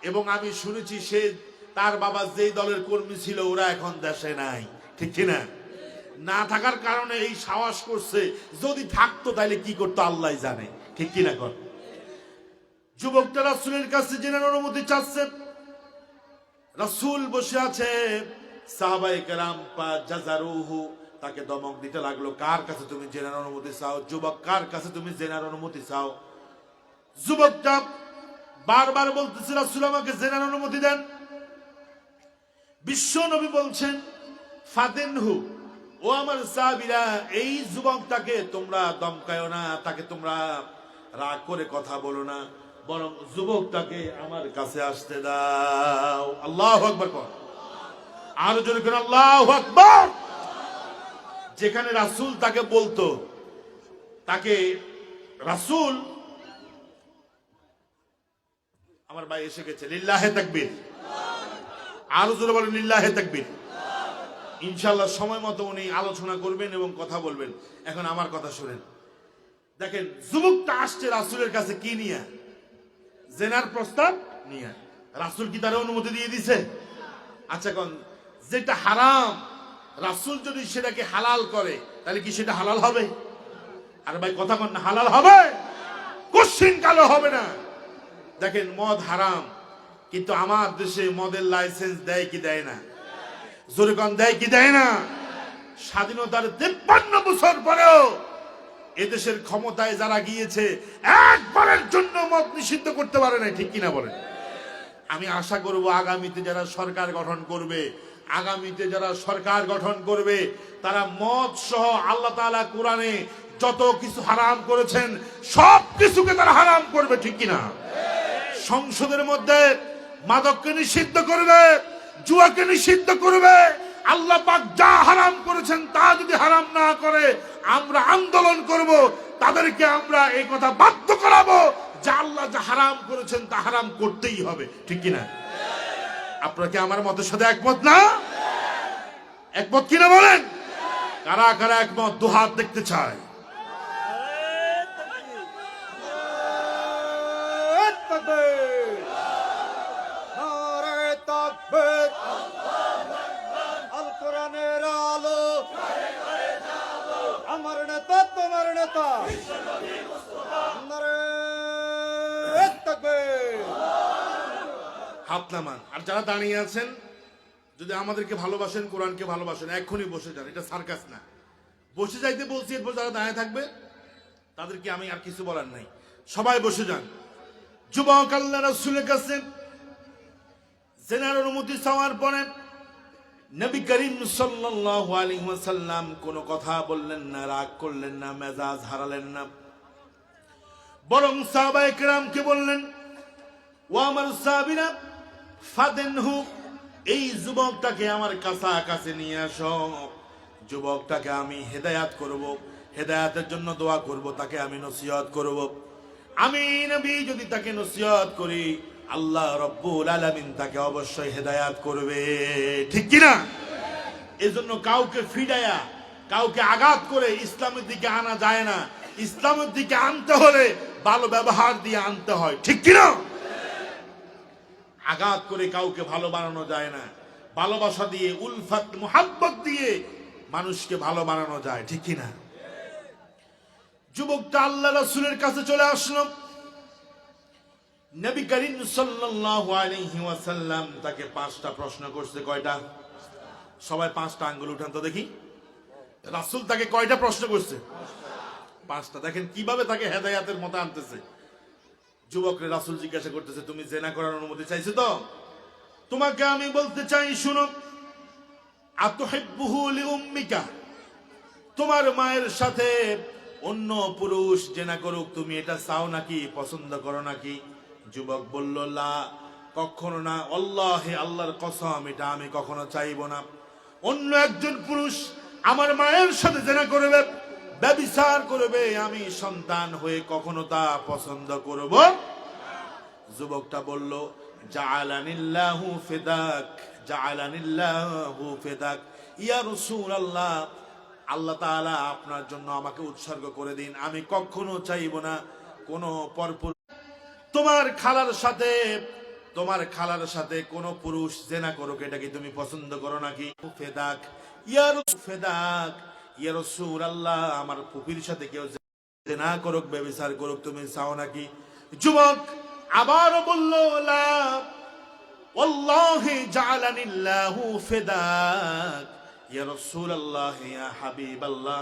Speaker 2: এবং আমি শুনেছি সে তার বাবা যেই দলের কর্মী ছিল ওরা এখন দেশে নাই, ঠিক কিনা? না থাকার কারণে এই সাহস করছে, যদি থাকতো তাহলে কি করতো আল্লাহ জানে, ঠিক কিনা? কর যুবকটা রাসূলের কাছে জেনার অনুমতি চাচ্ছে, রাসূল বসে আছে, সাহাবায়ে কেরাম জাযারুহু তাকে দমক দিতে লাগলো, কার কাছে তুমি জেনার অনুমতি চাও? যুবক, কার কাছে তুমি জেনার অনুমতি চাও? যুবকটা বারবার বলতেছে রাসূল আমাকে জেনার অনুমতি দেন। বিশ্ব নবী বলছেন ফাদিনহু, ও আমার সাহাবীরা, এই যুবকটাকে তোমরা দমকায়ো না, তাকে তোমরা রাগ করে কথা বলো না, বরং যুবকটাকে আমার কাছে আসতে দাও। আল্লাহু আকবার কর, আর জোরে করে আল্লাহু আকবার। যেখানে রাসূল তাকে বলতো, তাকে রাসূল, আমার ভাই এসে গেছে, লিল্লাহে তাকবীর, আরো জোরে বলেন লিল্লাহে তাকবীর। ইনশাআল্লাহ সময় মতো উনি আলোচনা করবেন এবং কথা বলবেন। এখন আমার কথা শুনেন। দেখেন যুবকটা আসছে রাসূলের কাছে কি নিয়ে? জেনার প্রস্তাব নিয়ে। রাসূল কি তার অনুমতি দিয়ে দিছে? আচ্ছা কোন যেটা হারাম রাসূল যদি সেটাকে হালাল করে তাহলে কি সেটা হালাল হবে? আর ভাই কথা কোন না, হালাল হবে? কোশ্চিন কালো হবে না। দেখেন মদ হারাম, কিন্তু আমার দেশে মদের লাইসেন্স দেয় কি দেয় না? জোরে কোন দেয় কি দেয় না? স্বাধীনতার 53 বছর পরেও এদেশের ক্ষমতায় যারা গিয়েছে একবারের জন্য মদ নিষিদ্ধ করতে পারে না, ঠিক কিনা বলেন? আমি আশা করব আগামীতে যারা সরকার গঠন করবে, তারা মদ সহ আল্লাহ তাআলা কোরআনে যত কিছু হারাম করেছেন সব কিছুকে তারা হারাম করবে, ঠিক কিনা? সংসদের মধ্যে মাদককে নিষিদ্ধ করবে, জুয়াকে নিষিদ্ধ করবে। আল্লাহ পাক যা হারাম করেছেন তা যদি হারাম না করে আমরা আন্দোলন করব, তাদেরকে আমরা এই কথা বাধ্য করাবো যে আল্লাহ যা হারাম করেছেন তা হারাম করতেই হবে, ঠিক কিনা? আপনারা কি আমার মতের সাথে একমত না? একমত কিনা বলেন? কারা কারা একমত দুহাত দেখতে চায়? হাত নামান। আর যারা দাঁড়িয়ে আছেন, যদি আমাদেরকে ভালোবাসেন, কোরআনকে ভালোবাসেন, এক্ষুনি বসে যান, এটা সার্কাস না। বসে যাইতে বলছি, এরপর যারা দাঁড়িয়ে থাকবে তাদেরকে আমি আর কিছু বলার নাই, সবাই বসে যান। যুবক আল্লাহ রাসূলের কাছে জেনার অনুমতি চাওয়ার পরে নবী করিম সাল্লাল্লাহু আলাইহি ওয়াসাল্লাম কোনো কথা বললেন না, রাগ করলেন না, মেজাজ হারালেন না, বরং সাহাবায়ে কেরামকে বললেন, ও আমার সাহাবীরা, ফাদেনহু, এই যুবকটাকে আমার কাছে নিয়ে আসো। যুবকটাকে আমি হেদায়াত করব, হেদায়াতের জন্য দোয়া করব, তাকে আমি নসিহত করব। আমি নবী যদি তাকে নসিহত করি, আল্লাহ রব্বুল আলামিন তাকে অবশ্যই হেদায়াত করবে, ঠিক কিনা? এজন্য কাউকে ফিডায়া, কাউকে আঘাত করে ইসলামের দিকে আনা যায় না। ইসলামের দিকে আনতে হলে ভালো ব্যবহার দিয়ে আনতে হয়, ঠিক কিনা? আঘাত করে কাউকে ভালো বানানো যায় না। ভালোবাসা দিয়ে, উলফাত মুহাব্বত দিয়ে মানুষকে ভালো বানানো যায়, ঠিক কিনা? যুবকটা আল্লাহ রাসূলের কাছে চলে আসলো। নবী করিম সাল্লাল্লাহু আলাইহি ওয়াসাল্লাম তাকে 5টা প্রশ্ন করছে। কয়টা? সবাই 5টা আঙ্গুল উঠান তো দেখি। রাসূল তাকে কয়টা প্রশ্ন করছে? 5টা। দেখেন কিভাবে তাকে হেদায়েতের মতো আনতেছে। যুবকরে রাসূল জিজ্ঞাসা করতেছে, তুমি জেনা করার অনুমতি চাইছো তো? তোমাকে আমি বলতে চাই, শুনো, আতুহিব্বুহু লিউম্মিকা, তোমার মায়ের সাথে অন্য পুরুষ জেনা করুক, তুমি এটা চাও নাকি, পছন্দ করো নাকি? যুবক বলল, লা, কখনো না, আল্লাহে, আল্লাহর কসম, এটা আমি কখনো চাইবো না। অন্য একজন পুরুষ আমার মায়ের সাথে জেনা করবে, ব্যভিচার করবে, আমি সন্তান হয়ে কখনো তা পছন্দ করব। যুবকটা বলল, জাআলানিল্লাহু ফিদাক, জাআলানিল্লাহু ফিদাক, ইয়া রাসূলুল্লাহ, আল্লাহ তাআলা আপনার জন্য আমাকে উৎসর্গ করে দিন। আমি কখনো চাইব না কোন পরপুরুষ তোমার খালার সাথে কোন পুরুষ জেনা করুক, এটা কি তুমি পছন্দ করো নাকি? ফিদাক, ফিদাক, ইয়া রাসূলুল্লাহ, আমার ফুফির সাথে কেউ জেনা করুক, ব্যভিচার করুক, তুমি চাও নাকি? যুবক আবার বলল, লা, ওয়াল্লাহি জাআলানিল্লাহু ফিদাক, ইয়া রাসূলুল্লাহ, ইয়া হাবিবাল্লাহ,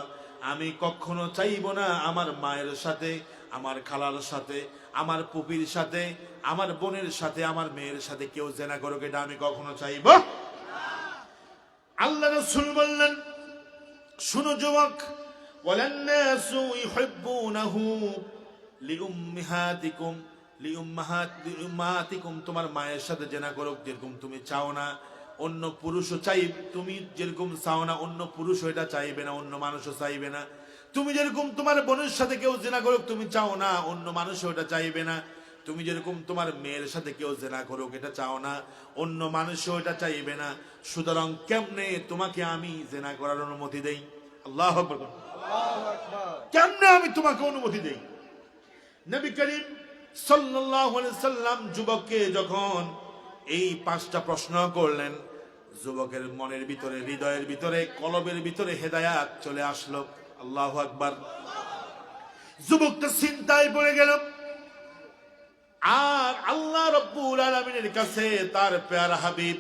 Speaker 2: আমি কখনো চাইব না আমার মায়ের সাথে, আমার খালার সাথে, আমার পুপির সাথে, আমার বোনের সাথে, আমার মেয়ের সাথে কেউ জেনা করুক, এটা আমি কখনো চাইব না। আল্লাহ রাসূল বললেন, শুনো যুবক, ওয়ালান নাসু ইউহিব্বুনাহু লিউম্মাহাতিকুম, লিউম্মাহাতিকুম, তোমার মায়ের সাথে জেনা করুক যেরকম তুমি চাও না, অন্য পুরুষও চাই, তুমি যেরকম চাও না অন্য পুরুষও এটা চাইবে না, অন্য মানুষও চাইবে না। তুমি যেরকম তোমার বোনের সাথে কেউ জেনা করুক তুমি চাও না, অন্য মানুষও এটা চাইবে না। তুমি যেরকম তোমার মেয়ের সাথে কেউ জেনা করুক এটা চাও না, অন্য মানুষও এটা চাইবে না। সুতরাং কেমনে তোমাকে আমি জেনা করার অনুমতি দেই? আল্লাহু আকবার। কেমনে আমি তোমাকে অনুমতি দেই? নবী করিম সাল্লাল্লাহু আলাইহি সাল্লাম যুবককে যখন এই 5টা প্রশ্ন করলেন, যুবকের মনের ভিতরে, হৃদয়ের ভিতরে, কলবের ভিতরে হেদায়াত চলে আসলো। আল্লাহু আকবার। যুবকটা চিন্তায় পড়ে গেল, আর আল্লাহ রাব্বুল আলামিনের কাছে তার প্যারা হাবিব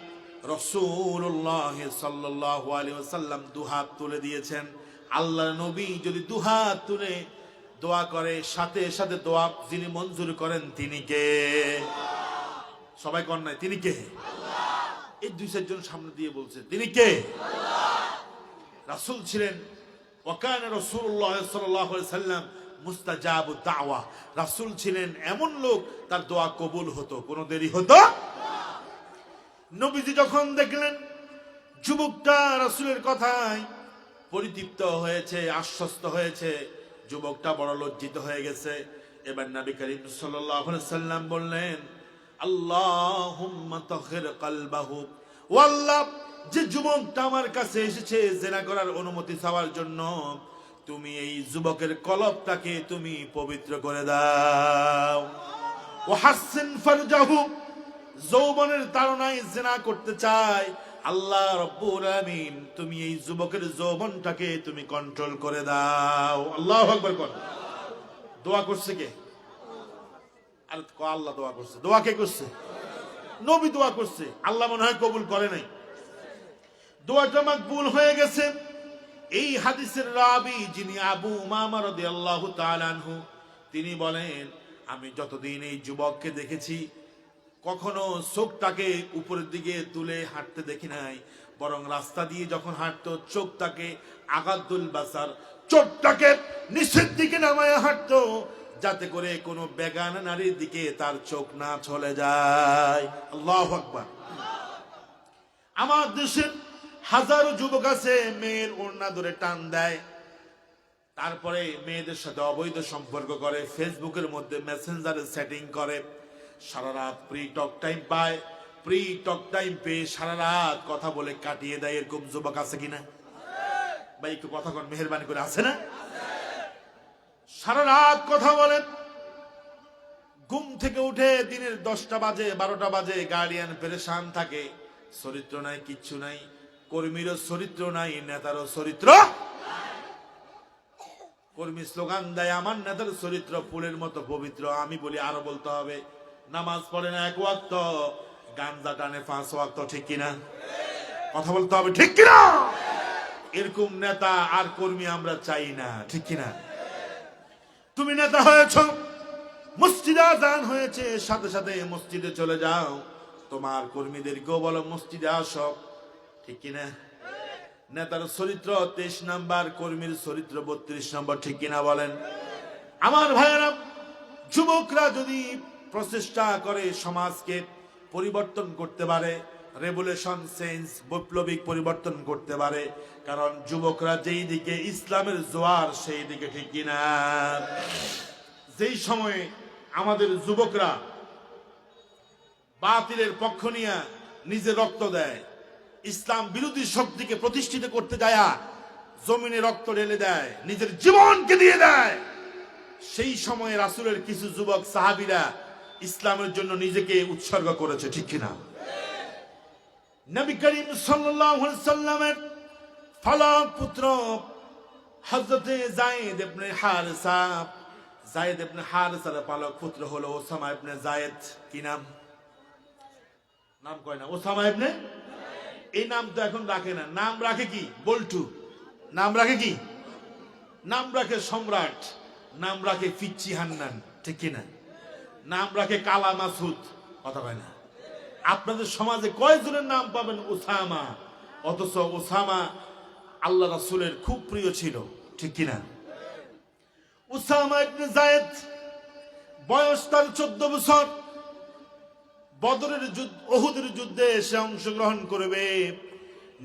Speaker 2: রাসূলুল্লাহ সাল্লাল্লাহু আলাইহি ওয়াসাল্লাম দুহাত তুলে দিয়েছেন। আল্লাহর নবী যদি দুহাত তুলে দোয়া করে, সাথে সাথে দোয়া যিনি মঞ্জুর করেন তিনি কে? সবাই কর নাই, তিনি কে? এই 2-4 জন সামনে দিয়ে বলছে, তিনি কে? রাসূল ছিলেন, ওয়াকানা রাসূলুল্লাহ সাল্লাল্লাহু আলাইহি ওয়াসাল্লাম মুস্তাজাবুদ দাওয়া, রাসূল ছিলেন এমন লোক তার দোয়া কবুল হতো, কোনো দেরি হতো। নবীজি যখন দেখলেন যুবকটা রাসূলের কথায় পরিতৃপ্ত হয়েছে, আশ্বস্ত হয়েছে, যুবকটা বড় লজ্জিত হয়ে গেছে। এবার নবী করিম সাল্লাল্লাহু আলাইহি ওয়াসাল্লাম বললেন, আল্লাহুম্মা তাহির কলবাহু, ও আল্লাহ, যে যুবকটা আমার কাছে এসেছে জেনা করার অনুমতি চাওয়ার জন্য, তুমি এই যুবকের কলবটাকে তুমি পবিত্র করে দাও। ওয়া হাসিন ফারজাহু, যৌবনের তাড়নায় জেনা করতে চায়, আল্লাহ রাব্বুল আলামিন তুমি এই যুবকের যৌবনটাকে তুমি কন্ট্রোল করে দাও। আল্লাহু আকবার। কর দোয়া করছে কে? আর আল্লাহ দোয়া করছে। দোয়া কে করছে? নবী দোয়া করছে। আল্লাহ মনে হয় কবুল করে নাই, দোয়াটা মাকবুল হয়ে গেছে। এই হাদিসের রাবি যিনি আবু উমামা রাদিয়াল্লাহু তাআলা আনহু, তিনি বলেন, আমি যতদিন এই যুবককে দেখেছি কখনো চোখটাকে উপরের দিকে তুলে হাঁটতে দেখি নাই, বরং রাস্তা দিয়ে যখন হাঁটতো চোখটাকে আগাদুল বাসার, চোখটাকে নিচের দিকে নামায় হাঁটতো, যাতে করে কোনো বেগানা নারীর দিকে তার চোখ না চলে যায়। আল্লাহু আকবার। আমার দেশের হাজারো যুবক আছে মেয়ের ওড়না ধরে টান দেয়, তারপরে মেয়েদের সাথে অবৈধ সম্পর্ক করে, ফেসবুকের মধ্যে মেসেঞ্জারে সেটিং করে, সারা রাত প্রি টক টাইম পায়, প্রি টক টাইম পেয়ে সারা রাত কথা বলে কাটিয়ে দেয়। এরকম যুবক আছে কিনা ভাই? একটু কথা কন মেহেরবানি করে, আছে না? সারা রাত কথা বলেন, ঘুম থেকে উঠে দিনের 10টা বাজে 12টা বাজে, গার্ডিয়ান পেরেশান থাকে, চরিত্র নাই, কিচ্ছু নাই, কর্মীরও চরিত্র নাই, নেতারও চরিত্র। কর্মী স্লোগান দেয় আমার নেতার চরিত্র ফুলের মতো পবিত্র। আমি বলি আরো বলতে হবে, নামাজ পড়ে না 1 ওয়াক্ত, গাঞ্জা টানে 5 ওয়াক্ত, ঠিক কিনা? কথা বলতে হবে, ঠিক কিনা? এরকম নেতা আর কর্মী আমরা চাই না, ঠিক কিনা? তুমি নেতা হয়েছ, মসজিদে আযান হয়েছে, সাথে সাথে মসজিদে চলে যাও, তোমার কর্মীদেরকেও বলো মসজিদে আসো, ঠিক কিনা? নেতার চরিত্র 23 নাম্বার, কর্মীর চরিত্র 32 নম্বর, ঠিক কিনা বলেন? আমার ভাইয়েরা, যুবকরা যদি প্রচেষ্টা করে সমাজকে পরিবর্তন করতে পারে, রেভলিউশন চেঞ্জ, বৈপ্লবিক পরিবর্তন করতে পারে, কারণ যুবকরা যেই দিকে ইসলামের জোয়ার সেই দিকে, ঠিক কিনা? যেই সময়ে আমাদের যুবকরা বাতিলের পক্ষ নিয়ে নিজে রক্ত দেয়, ইসলাম বিরোধী শক্তিকে প্রতিষ্ঠিত করতে যায় জমিনে রক্ত ঢেলে দেয়, নিজের জীবনকে দিয়ে দেয়, সেই সময়ে রাসূলের কিছু যুবক সাহাবীরা ইসলামের জন্য নিজেকে উৎসর্গ করেছে, ঠিক কিনা? নবী করিম সাল্লাল্লাহু আলাইহি সাল্লামের ফালাক পুত্র হযরতে যায়েদ ইবনে হারিসা, যায়েদ ইবনে হারিসার পালক পুত্র হলো ওসামা ইবনে যায়েদ। কি নাম? নাম কয় না, ওসামা ইবনে। এই নাম তো এখন রাখে না, নাম রাখে কি? বল্টু। নাম রাখে কি? নাম রাখে সম্রাট, নাম রাখে ফিচ্চি হান্নান, ঠিক কিনা? নাম রাখে কালা মাসুদ, কথা কয় না। আপনাদের সমাজে কয়জনের নাম পাবেন ওসামা, অথচ ওসামা আল্লাহ রাসূলের খুব প্রিয় ছিল, ঠিক কিনা? ওসামা ইবনে যায়েদ বয়স তার 14 বছর। বদরের যুদ্ধ, উহুদের যুদ্ধে এসে অংশগ্রহণ করবে।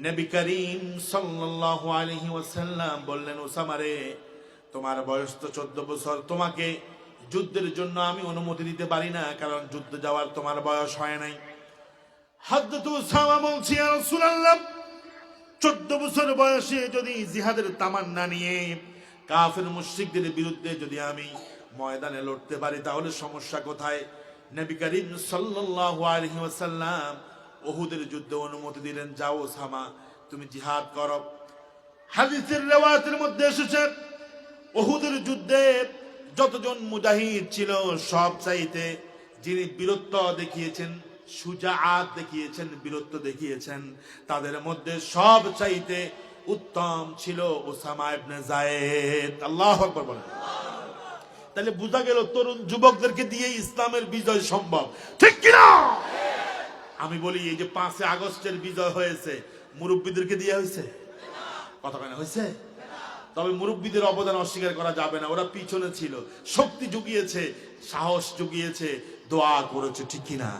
Speaker 2: নবী করিম সাল্লাল্লাহু আলাইহি ওয়াসাল্লাম বললেন, ওসামা রে, তোমার বয়স তো 14 বছর, তোমাকে যুদ্ধের জন্য আমি অনুমতি দিতে পারি না, কারণ যুদ্ধে যাওয়ার তোমার বয়স হয় নাই। হযরত ওসামা বলছে, ইয়া রাসূলুল্লাহ, 14 বছর বয়সে যদি জিহাদের তামান্না নিয়ে কাফের মুশরিকদের বিরুদ্ধে যদি আমি ময়দানে লড়তে পারি, তাহলে সমস্যা কোথায়? নবী করিম সাল্লাল্লাহু আলাইহি ওয়াসাল্লাম উহুদের যুদ্ধে অনুমতি দিলেন, যাও ওসামা, তুমি জিহাদ করো। হাদিসের riwayaতের মধ্যে এসেছে, উহুদের যুদ্ধে যতজন মুজাহিদ ছিল, সব চাইতে যিনি বীরত্ব দেখিয়েছেন, সুজাআত দেখিয়েছেন, বীরত্ব দেখিয়েছেন, তাদের মধ্যে সব চাইতে উত্তম ছিল ওসামা ইবনে যায়েদ। আল্লাহু আকবার বলেন। তাহলে বোঝা গেল তরুণ যুবকদেরকে দিয়ে ইসলামের বিজয় সম্ভব, ঠিক কিনা? আমি বলি, এই যে 5 আগস্টের বিজয় হয়েছে, মুরব্বীদেরকে দিয়ে হয়েছে? কথা কেন হয়েছে? তবে মুরব্বীদের অবদান অস্বীকার করা যাবে না, ওরা পিছনে ছিল, শক্তি জুগিয়েছে, সাহস জুগিয়েছে, দোয়া করেছে, ঠিক কিনা?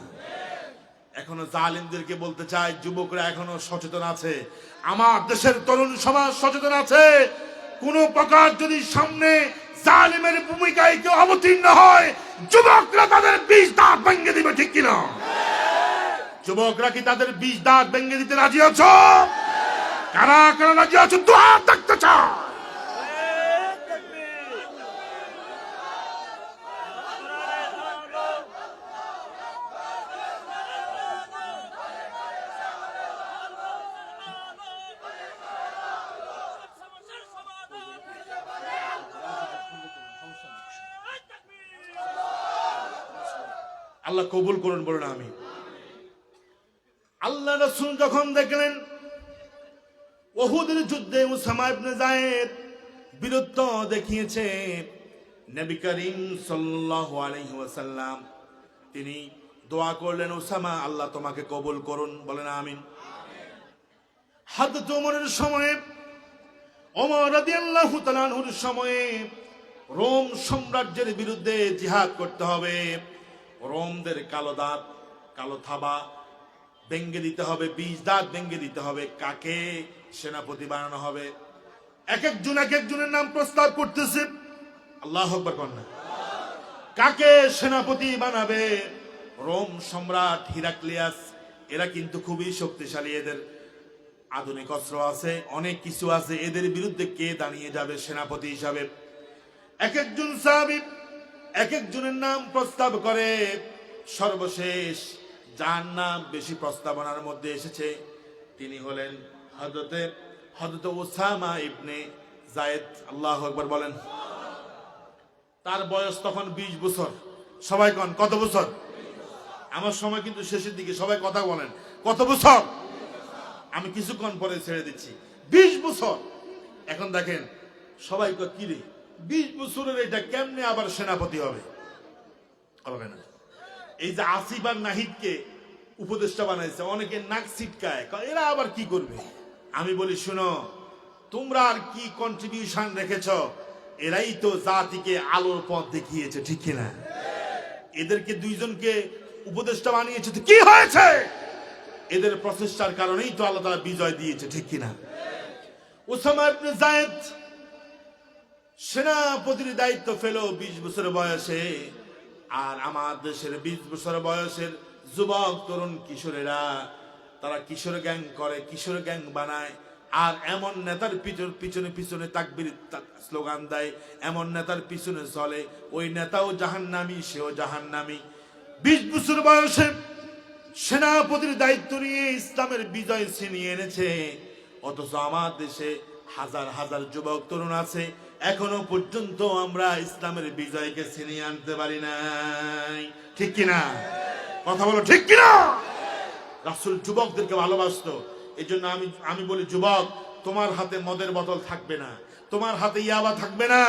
Speaker 2: এখনো জালিমদেরকে বলতে চাই, যুবকরা এখনো সচেতন আছে, আমার দেশের তরুণ সমাজ সচেতন আছে। কোন প্রকার যদি সামনে জালিমের ভূমিকায় কেউ অবতীর্ণ হয়, যুবকরা তাদের 20 দাঁত ভেঙে দিবে, ঠিক কিনা? যুবকরা কি তাদের 20 দাঁত ভেঙে দিতে রাজি আছো? কারা কারা রাজি আছো? দোয়া থাকতে চাও। আল্লাহ কবুল করুন, বলুন আমিন। আল্লাহ রাসূল যখন দেখলেন উহুদের যুদ্ধে ওসামা ইবনে যায়েদ বীরত্ব দেখিয়েছে, নবী করিম সাল্লাল্লাহু আলাইহি ওয়াসাল্লাম তিনি দোয়া করলেন, ওসামা আল্লাহ তোমাকে কবুল করুন, বলেন আমিন। হযরত ওমরের সময়ে, ওমর রাদিয়াল্লাহু তাআলা আনহুর সময়ে রোম সাম্রাজ্যের বিরুদ্ধে জিহাদ করতে হবে। রোমদের কালো দাঁত, কালো থাবা ভেঙ্গে দিতে হবে, 20 দাঁত ভেঙ্গে দিতে হবে। কাকে সেনাপতি বানানো হবে? এক একজনের নাম প্রস্তাব করতেছে। আল্লাহু আকবার কন্যা। কাকে সেনাপতি বানাবে? রোম সম্রাট হিরাক্লিয়াস। এরা কিন্তু খুবই শক্তিশালী, এদের আধুনিক অস্ত্র আছে, অনেক কিছু আছে। এদের বিরুদ্ধে কে দাঁড়িয়ে যাবে সেনাপতি হিসাবে? এক একজন সাহাবী এক একজনের নাম প্রস্তাব করে। সর্বশেষ যার নাম বেশি প্রস্তাবনার মধ্যে এসেছে তিনি হলেন হযরত ওসামা ইবনে যায়েদ। আল্লাহু আকবার বলেন। তার বয়স তখন 20 বছর। সবাই কোন কত বছর? আমার সময় কিন্তু শেষের দিকে, সবাই কথা বলেন কত বছর? আমি কিছুক্ষণ পরে ছেড়ে দিচ্ছি। 20 বছর। এখন দেখেন সবাই কি রে, 20 বছরের এটা কেমনে আবার সেনাপতি হবে? হবে না। এই যে আসিফ আর নাহিদকে উপদেষ্টা বানাইছে, অনেকে নাক ছিটকায়, এরা আবার কি করবে? আমি বলি শুনো, তোমরা আর কি কন্ট্রিবিউশন রেখেছ? এরাই তো জাতিকে আলোর পথ দেখিয়েছে, ঠিক কিনা? এদেরকে দুইজনকে উপদেষ্টা বানিয়েছে তো কি হয়েছে? এদের প্রচেষ্টার কারণেই তো আল্লাহ তাআলা বিজয় দিয়েছে, ঠিক কিনা? ওসামা ইবনে যায়েদ সেনাপতির দায়িত্ব পেল 20 বছর বয়সে। আর আমার দেশের 20 বছর বয়সের যুবক তরুণ কিশোরেরা, তারা কিশোর গ্যাং করে, কিশোর গ্যাং বানায়। আর এমন নেতার পিছনে পিছনে তাকবীর স্লোগান দেয়, এমন নেতার পিছনে চলে, ওই নেতাও জাহান্নামী, সেও জাহান্নামী। 20 বছর বয়সে সেনাপতির দায়িত্ব নিয়ে ইসলামের বিজয় ছিনিয়ে এনেছে। অথচ আমার দেশে হাজার হাজার যুবক তরুণ আছে, এখনো পর্যন্ত আমরা ইসলামের বিজয়কে ছিনিয়ে আনতে পারি নাই, ঠিক কিনা? কথা বলো ঠিক কিনা? রাসূল যুবকদেরকে ভালোবাসতো। এই জন্য আমি বলি, যুবক তোমার হাতে মদের বোতল থাকবে না, তোমার হাতে ইয়াবা থাকবে না,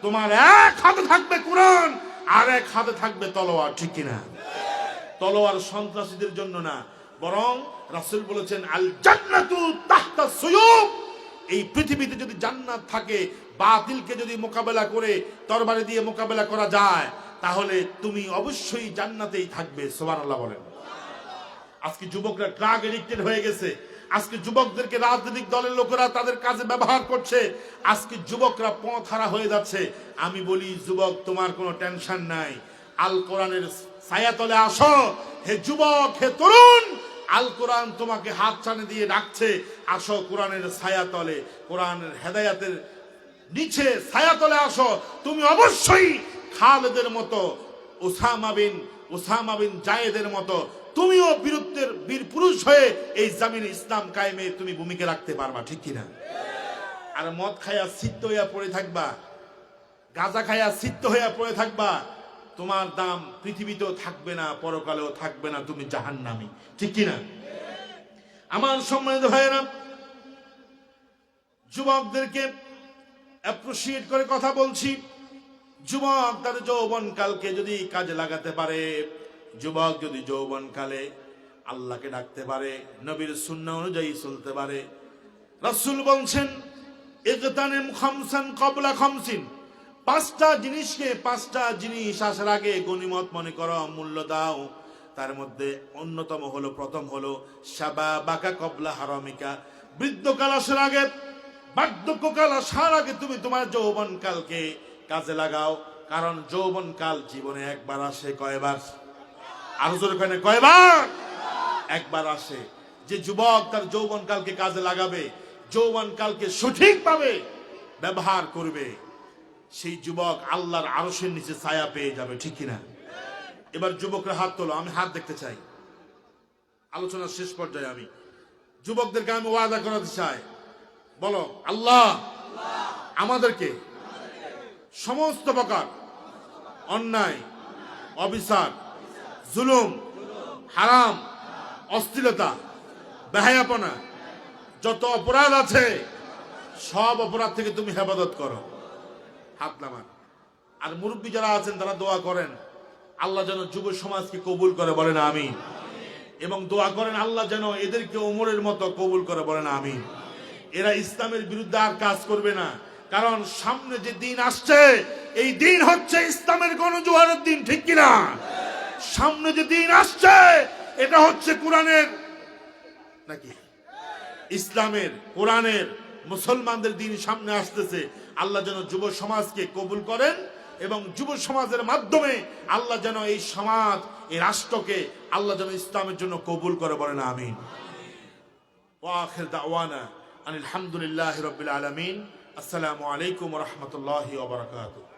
Speaker 2: তোমার এক হাতে থাকবে কোরআন আর এক হাতে থাকবে তলোয়ার, ঠিক কিনা? তলোয়ার সন্ত্রাসীদের জন্য না, বরং রাসূল বলেছেন আল জান্নাতু তাহতা সুয়ুব। এই পৃথিবীতে যদি জান্নাত থাকে, বাতিলকে যদি মোকাবেলা করে তরবারি দিয়ে মোকাবেলা করা যায়, তাহলে তুমি অবশ্যই জান্নাতেই থাকবে। সুবহানাল্লাহ বলেন। আজকে যুবকরা ড্রাগ এডিক্টেড হয়ে গেছে। আজকে যুবকদেরকে রাজনৈতিক দলের লোকেরা তাদের কাজে ব্যবহার করছে। আজকে যুবকরা পথ হারা হয়ে যাচ্ছে। আমি বলি, যুবক তোমার কোনো টেনশন নাই, আল কোরআনের ছায়াতলে আসো। হে যুবক, হে তরুণ, আল কোরআন তোমাকে হাত টানে দিয়ে ডাকছে, আসো কোরআনের ছায়াতলে, কোরআনের হেদায়েতের নিচে ছায়াতলে আসো। তুমি অবশ্যই খালেদের মতো, ওসামা বিন যায়েদের মতো তুমিও বীর পুরুষ হয়ে এই জামিনে ইসলাম কায়েমে তুমি ভূমিকা রাখতে পারবা, ঠিক কিনা? আর মদ খায়া সিদ্ধ হইয়া পড়ে থাকবা, গাঁজা খায়া সিদ্ধ হইয়া পড়ে থাকবা, তোমার দাম পৃথিবীতেও থাকবে না, পরকালেও থাকবে না, তুমি জাহান্নামী, ঠিক কিনা? আমার সম্মানিত ভাইয়েরা, যুবকদেরকে অ্যাপ্রিশিয়েট করে কথা বলছি। যুবক তার যৌবনকালকে যদি কাজে লাগাতে পারে, যুবক যদি যৌবনকালে আল্লাহকে ডাকতে পারে, নবীর সুন্নাহ অনুযায়ী চলতে পারে, রাসূল বলছেন ইগতানিম খামসান ক্বাবলা খামসিন, 5টা জিনিসকে 5টা জিনিস আসার আগে গনিমত মনে করো, মূল্য দাও। তার মধ্যে অন্যতম হলো, প্রথম হলো শাবাবাকা ক্বাবলা হারামিকা, বৃদ্ধকাল আসার আগে, বার্ধক্যকাল আসার আগে তুমি তোমার যৌবনকালকে কাজে লাগাও। কারণ যৌবনকাল জীবনে একবার আসে, কয়বার? আরো জোরে কেন, কয়বার? একবার আসে। যে যুবক তার যৌবনকালকে কাজে লাগাবে, যৌবনকালকে সঠিকভাবে ব্যবহার করবে, সেই যুবক আল্লাহর আরশের নিচে ছায়া পেয়ে যাবে, ঠিক কিনা? এবার যুবকরা হাত তোলো, আমি হাত দেখতে চাই। আলোচনার শেষ পর্যায়ে আমি যুবকদেরকে আমি ওয়াদা করাতে চাই, বলো আল্লাহ আমাদেরকে সমস্ত প্রকার অন্যায়, অবিচার, জুলুম, হারাম, অশ্লীলতা, বেহায়াপনা, যত অপরাধ আছে সব অপরাধ থেকে তুমি হেফাজত করো। হাত নামান। আর মুরব্বী যারা আছেন তারা দোয়া করেন আল্লাহ যেন যুব সমাজকে কবুল করে, বলেন আমিন। এবং দোয়া করেন আল্লাহ যেন এদেরকে ওমরের মতো কবুল করে, বলেন আমিন। এরা ইসলামের বিরুদ্ধে আর কাজ করবে না, কারণ সামনে যে দিন আসছে এই দিন হচ্ছে ইসলামের গণজোয়ারের দিন, ঠিক কিনা? সামনে যে দিন আসছে এটা হচ্ছে কোরআনের নাকি ইসলামের, কোরআনের, মুসলমানদের দিন সামনে আসতেছে। আল্লাহ যেন যুব সমাজকে কবুল করেন এবং যুব সমাজের মাধ্যমে আল্লাহ যেন এই সমাজ, এই রাষ্ট্রকে আল্লাহ যেন ইসলামের জন্য কবুল করে, বলেন আমিন। ওয়া আখির দাওয়ানা আনিল হামদুলিল্লাহি রাব্বিল আলামিন। আসসালামু আলাইকুম ওয়া রাহমাতুল্লাহি ওয়া বারাকাতুহু।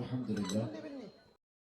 Speaker 3: Alhamdulillah.